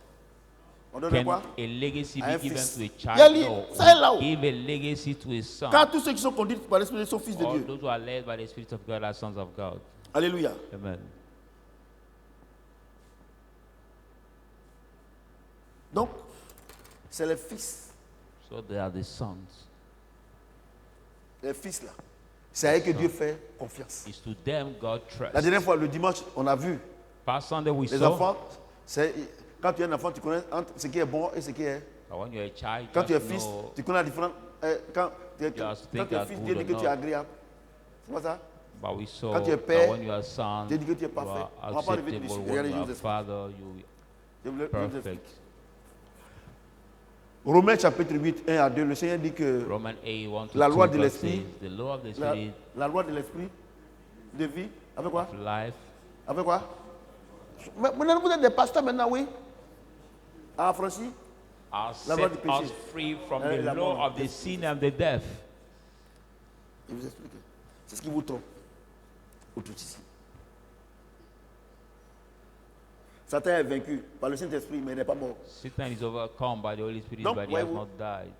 On donne Can quoi? a legacy Un be given fils. to a Il y child? a No. ça est là-haut. We give a legacy to a son. Car tous ceux qui sont conduits par l'Esprit de Dieu sont fils de All Dieu. those who are led by the Spirit of God are sons of God. Alléluia. Amen. Donc, c'est les fils. So they are the sons. Les fils là. C'est à eux que Dieu fait confiance. It's to them God La trusts. dernière fois, le dimanche, on a vu Past Sunday we les saw enfants. Quand tu es un enfant, tu connais entre ce qui est bon et ce qui est. that when you're a child, Quand tu es just fils, know tu connais la différence. Quand tu es Just think fils, that's Dieu dit good que or tu es not. agréable. C'est pas ça? But we saw Quand tu es that père, when you are son, Dieu dit que tu es you parfait. are On va pas revenir acceptable. dessus. When Regardez, you je are vous explique. father, you Je vous explique. perfect. Romains chapitre 8, 1 à 2, le Seigneur dit que Romans 8, 1 to La 2 loi de verse l'esprit, says, the law of the la, spirit la loi de l'esprit de vie, avec quoi? of life Avec quoi? Mais maintenant, vous êtes des pasteurs maintenant, oui? Ah, Francis? has La loi set du péché. us free from Eh, the la law mort. of the sin and the death. Je vous explique. C'est ce qui vous trompe. Vous tous ici. Satan est vaincu par le Saint-Esprit, mais il n'est pas mort. Satan is overcome by the Holy Spirit, Donc, but he has voyez-vous, not died.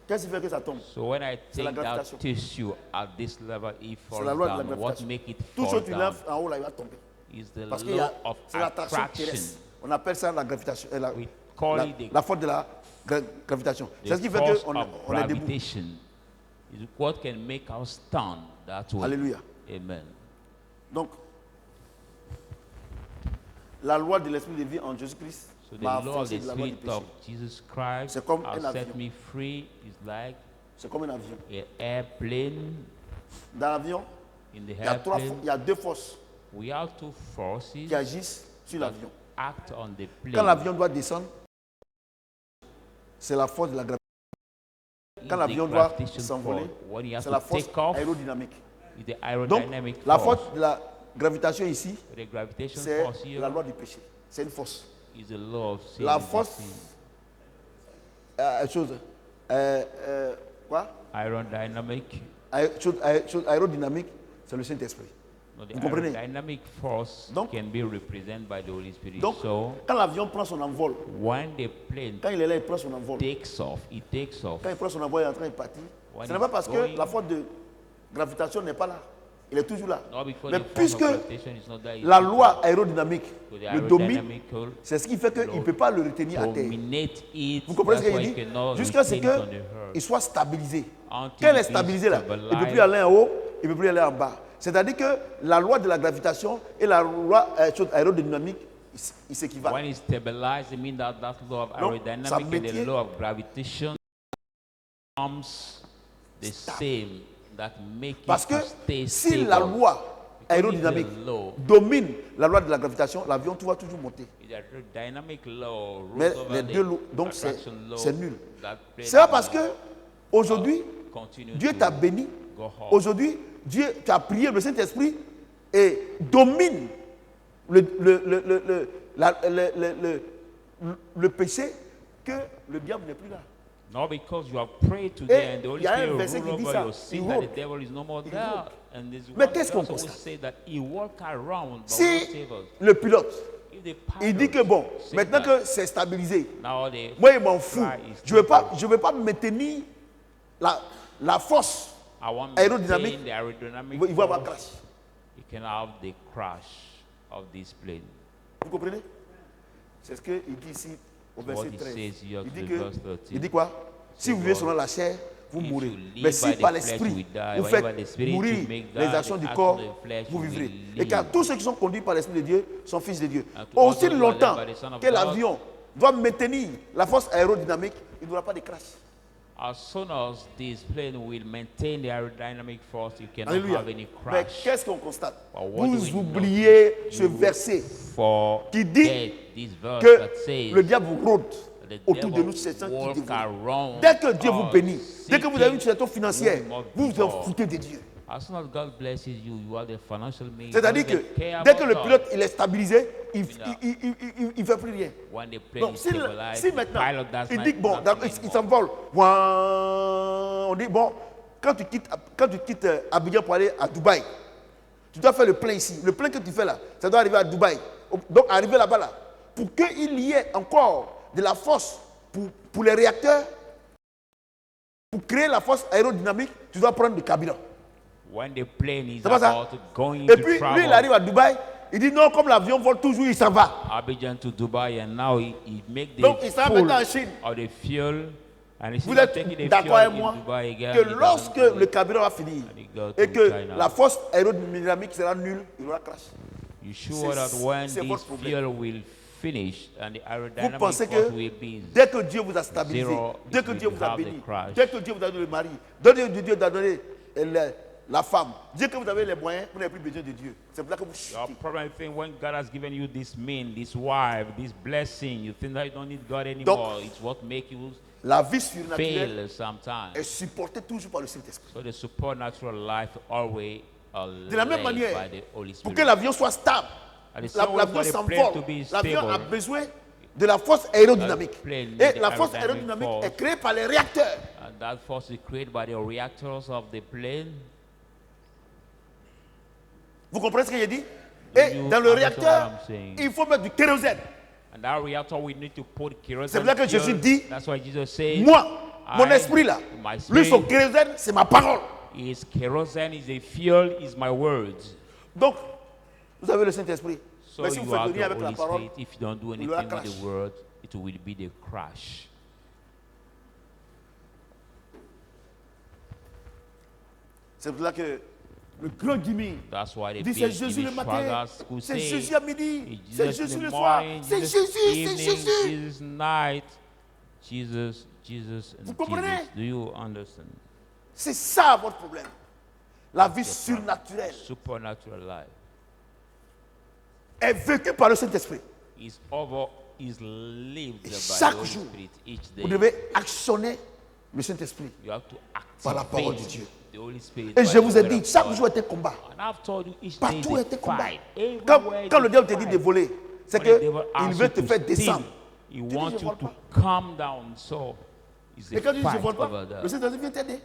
qu'est-ce qui fait que ça tombe? So when I C'est la take that gravitation. tissue at this level, it C'est falls la loi de la down. What gravitation. make it Tout ce fall que tu down lèves en haut, là, il va tomber. is the Parce que law of c'est l'attraction attraction. terrestre. On appelle ça la gravitation. We call it the La force de la gravitation. C'est ce qui fait force qu'on of on est debout. gravitation is what can make us stand that way. Alléluia. Amen. Donc, la loi de l'esprit de vie en Jésus-Christ So the m'a law of affranchi the de la loi du Spirit péché. of Jesus Christ C'est comme has un set avion. me free. Is like C'est comme un avion. an airplane. Dans l'avion, In the il y a airplane, il y a deux forces we have two forces qui agissent sur that l'avion. act on the Quand plane. l'avion doit descendre, c'est la force de la gravitation. Is Quand the l'avion doit gravitation s'envoler, force. When you have c'est la to force take off, aérodynamique. is the Donc, aerodynamic la force. force de la gravitation ici, The gravitation c'est force here la loi du péché. C'est une force. is the law of sin. La is the force, sin. chose, quoi? Aerodynamic. Chose aérodynamique, c'est le Saint-Esprit. No, the Vous comprenez? aerodynamic force Donc- can be represented by the Holy Spirit. Donc, So quand l'avion prend son envol, when the plane quand il est là, il prend son envol. takes off, it takes off. Quand il prend son envol, il est en train de partir. When Ce n'est pas it's parce que going- la force de gravitation n'est pas là. Il est toujours là. Not because Mais the force puisque of gravitation is not there, la loi aérodynamique so the le domine, aerodynamical c'est ce qui fait qu'il ne peut pas le retenir à terre. dominate it. Vous comprenez ce That's qu'il why dit? you cannot Jusqu'à ce retain it on the earth. qu'il soit stabilisé. Until Quand il est it is stabilisé là, il ne peut plus stabilized. aller en haut, il ne peut plus aller en bas. C'est-à-dire que la loi de la gravitation et la loi aérodynamique, ils s'équivalent. When it's stabilized, it means that law of Donc, sa aerodynamic and métier- the law of gravitation becomes the same, that make Parce it que to stay si stable. la loi aérodynamique Because if the law, domine la loi de la gravitation, l'avion tout va toujours monter. the aerodynamic law rules Mais over les the deux lois, donc attraction law, c'est nul. that plane C'est pas parce will que aujourd'hui, continue Dieu to t'a béni. go up. Aujourd'hui, Dieu, tu as prié, le Saint-Esprit et domine le péché, que le diable n'est plus là. Not because you have prayed today and the Holy il y a un Spirit verset rule qui dit over ça, your il sin, that rôde. the devil is no more Il there. rôde. And this Mais one qu'est-ce qu'on verse always constate? say that he walk around but Si won't save us. le pilote, If the il dit pilot que bon, say maintenant that que c'est stabilisé, now the moi il m'en fous. fly is Je ne stable, veux pas maintenir la force. I want aérodynamique, maintain the aerodynamic Il va avoir force, crash. you can have the crash of this plane. Vous comprenez? C'est ce qu'il dit ici au What verset he 13. says here Il to dit, the que, verse 13. il dit quoi? Si vous vivez selon la chair, vous If mourrez. you live Mais si by the par flesh, l'esprit, you die. vous Whenever faites the spirit mourir you make les die, actions the du action corps, of the flesh, vous you vivrez. will Et car live. tous ceux qui sont conduits par l'Esprit de Dieu sont fils de Dieu. And to Aussi all those who are led longtemps by the Son of que God, l'avion doit maintenir la force aérodynamique, il n'y aura pas de crash. As soon as this plane will maintain the aerodynamic force, you cannot Alléluia. have any Mais crash. qu'est-ce qu'on constate? But what do we Vous oubliez ce verset qui dit Forget this verse que that says le diable rôde the autour de devil nous, c'est ça qui walk dévore. around Dès que Dieu vous us, bénit, dès que vous avez une seeking situation financière, whom vous not vous en devour. foutez de Dieu. As soon as God blesses you, you are the financial means. C'est-à-dire que dès que le pilote il est stabilisé, il ne fait plus rien. When the plane Donc is si stabilized, si the maintenant pilot does il dit que bon, nothing il anymore. s'envole, on dit bon, quand tu quittes Abidjan pour aller à Dubaï, tu dois faire le plein ici. Le plein que tu fais là, ça doit arriver à Dubaï. Donc arriver là-bas là, pour qu'il y ait encore de la force pour les réacteurs, pour créer la force aérodynamique, tu dois prendre du carburant. When the plane is C'est pas ça? about going Et to puis travel lui il arrive à Dubaï, il dit non, comme l'avion vole toujours, il s'en va. Abidjan to Dubai, and now he make the Donc il s'en va full maintenant en Chine. of the fuel, and he's Vous not taking êtes the d'accord fuel avec moi in Dubai again. que he doesn't lorsque do le it. carburant va finir And he go et to que China. la force aérodynamique sera nulle, il y aura crash. You sure that C'est- when c'est this votre problème. fuel will finish and the Vous aerodynamic pensez force que will be dès que Dieu vous a stabilisé, zero, dès it que will Dieu vous a have the béni, crash. dès que Dieu vous a donné le mari, Dieu vous a donné la femme, dès que vous avez les moyens, vous n'avez plus besoin de Dieu. C'est pour ça que vous your chutez. problem thing when God has given you this man, this wife, this blessing, you think that you don't need God anymore. It's what make you La vie surnaturelle fail sometimes. est supportée toujours par le Saint-Esprit. So the supernatural life always De la même led manière, by the Holy pour Spirit. que l'avion soit stable, And the same way l'avion for the plane to be s'envole. L'avion a stable, besoin de la force aérodynamique. That plane Et need la the force aerodynamic aérodynamique force. est créée par les réacteurs. and that force is created by the reactors of the plane. Vous comprenez ce que j'ai dit? Et you dans le understand réacteur, what I'm saying? il faut mettre du kérosène. And that reactor, we need to put kerosene. C'est pour ça que Jésus fuel. dit, That's why Jesus says, Moi, mon I- esprit là, my lui son spirit kérosène, c'est ma parole. is kerosene, is a fuel, is my words. Donc, vous avez le Saint-Esprit. So Mais si you vous faites have rien the avec la Holy parole, Spirit. If you don't do il y aura anything with crash. the word, it will be the crash. c'est pour ça que le grand Jimmy That's why the dit c'est big Jésus Jimmy le matin, Swaggart could c'est say, Jésus à midi, c'est Jesus Jésus in le the soir, morning, c'est Jesus Jésus, c'est evening, Jésus. Jesus night, Jesus, Vous and comprenez? Jesus. Do you understand? C'est ça votre problème. La vie surnaturelle Supernatural life est vécue par le Saint-Esprit. is lived by the chaque Holy jour, Spirit each Vous day. devez actionner le Saint-Esprit. You have to par la parole activate de Dieu. the Holy Spirit. Et by je the vous ai word dit, of chaque God. jour est un combat. And I've told you each day Partout is est un a combat. fight. Quand, Everywhere quand is le a diable te dit fight. de voler, c'est When the devil qu'il asks veut you te to faire steal, descendre. he dis, wants je you vole to pas. calm down. So it's Et a quand tu dis je ne fight vole pas, over le there. Saint-Esprit vient t'aider.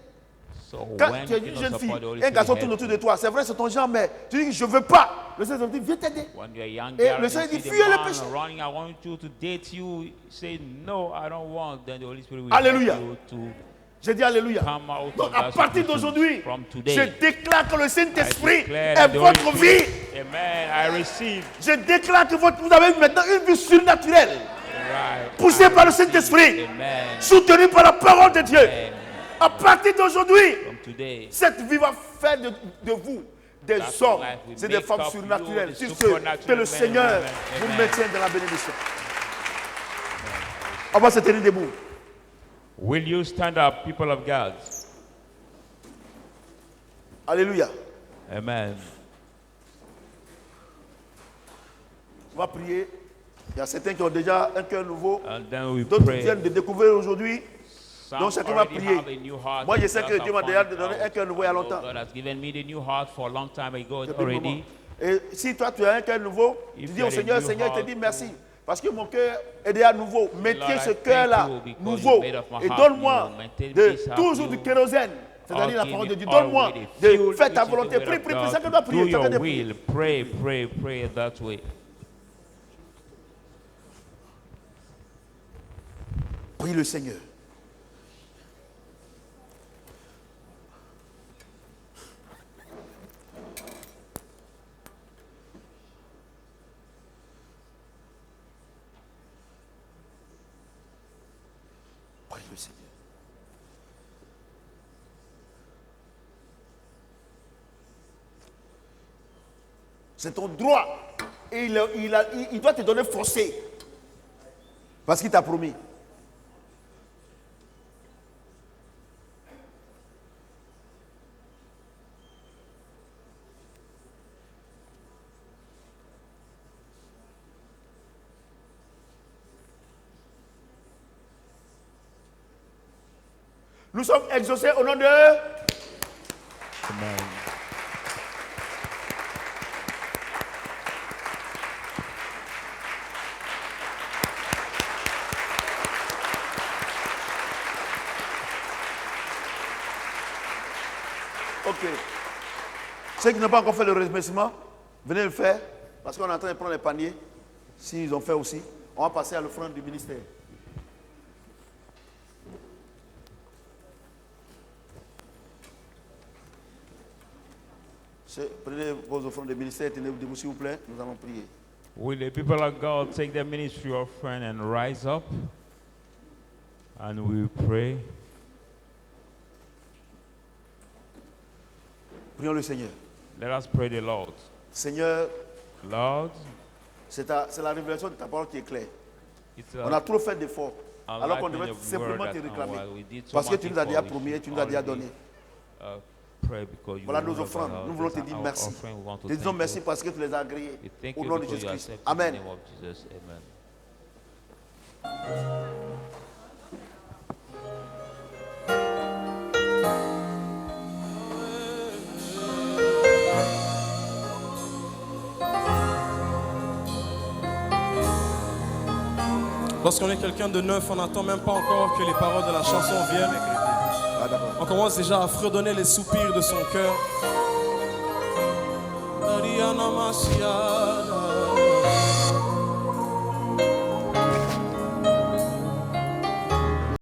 So Quand when tu es you une don't jeune support fille, the Holy et un garçon Spirit, tourne help autour you. de toi, c'est vrai, c'est ton genre, mais tu dis je ne veux pas. Le Saint-Esprit vient t'aider. When you're a young Et girl, le you Seigneur see dit, the fuyez le man péché. running, I want you to date you. Say no, I don't want. Then the Holy Spirit will Alléluia. help you to J'ai dit Alléluia. Come out Donc of à that partir situation. d'aujourd'hui, From je today, déclare que le I Saint-Esprit declare est that the Holy votre vie. Spirit- Amen. I receive. Je déclare que vous avez maintenant une vie surnaturelle, Right. poussée I par le receive. Saint-Esprit, Amen. soutenue par la parole de Dieu. Amen. À partir d'aujourd'hui, From today, cette vie va faire de vous des That hommes life will et des make femmes up surnaturelles. you, the Sur ce, supernatural que le men, Seigneur amen, vous amen. maintienne dans la bénédiction. On va se tenir debout. will you stand up, people of God? Alléluia. Amen. On va prier. Il y a certains qui ont déjà un cœur nouveau. And then we D'autres pray. viennent de découvrir aujourd'hui. Some Donc chacun va already prier. have a new heart. Moi, je sais que Others Dieu m'a have déjà found donné out. un cœur nouveau il y a I know longtemps. God has given me the new heart for a long time ago Depuis le moment. already. Et si toi tu as un cœur nouveau, If tu dis you au are a Seigneur, new Seigneur, il te heart, dit merci. Parce que mon cœur est déjà nouveau. Mettez Lord, ce I cœur-là thank you because nouveau you made of my et heart donne-moi new. Maintain de this heart toujours new. du kérosène. C'est-à-dire la Give parole me de Dieu. all Donne-moi with it. de Fuel faire ta which is volonté. the Prie, will prie, of prie. God. Chacun doit prier. Do Chacun your doit prier. will. Pray, pray, pray that way. Prie le Seigneur. Prie le Seigneur. C'est ton droit. Et il doit te donner forcé. Parce qu'il t'a promis. Nous sommes exaucés au nom de... Amen. Ok. Ceux qui n'ont pas encore fait le remerciement, venez le faire. Parce qu'on est en train de prendre les paniers. S'ils ont fait aussi, on va passer à l'offrande du ministère. Prenez vos offrandes de ministère, tenez-vous debout s'il vous plaît, nous allons prier. Will the people of God take their ministry offering and rise up? And we pray. Prions le Seigneur. Let us pray the Lord. Seigneur, Lord, c'est la révélation de ta parole qui est claire. it's On a trop fait d'efforts, alors qu'on devrait enlightenment of simplement word te that réclamer. while we did so Parce que much tu nous as déjà before, we promis et should tu nous as déjà already, donné. pray because you Voilà will nos never offrandes. allow Nous voulons this. te dire Our merci. offering, we want to Te disons thank merci you. parce que tu les as agréés. We thank Au you nom de because Jésus you Christ. accept in the Amen. name of Jesus. Amen. Lorsqu'on est quelqu'un de neuf, on n'attend même pas encore que les paroles de la chanson viennent. Ah, d'accord. On commence déjà à fredonner les soupirs de son cœur. Ariana Masia.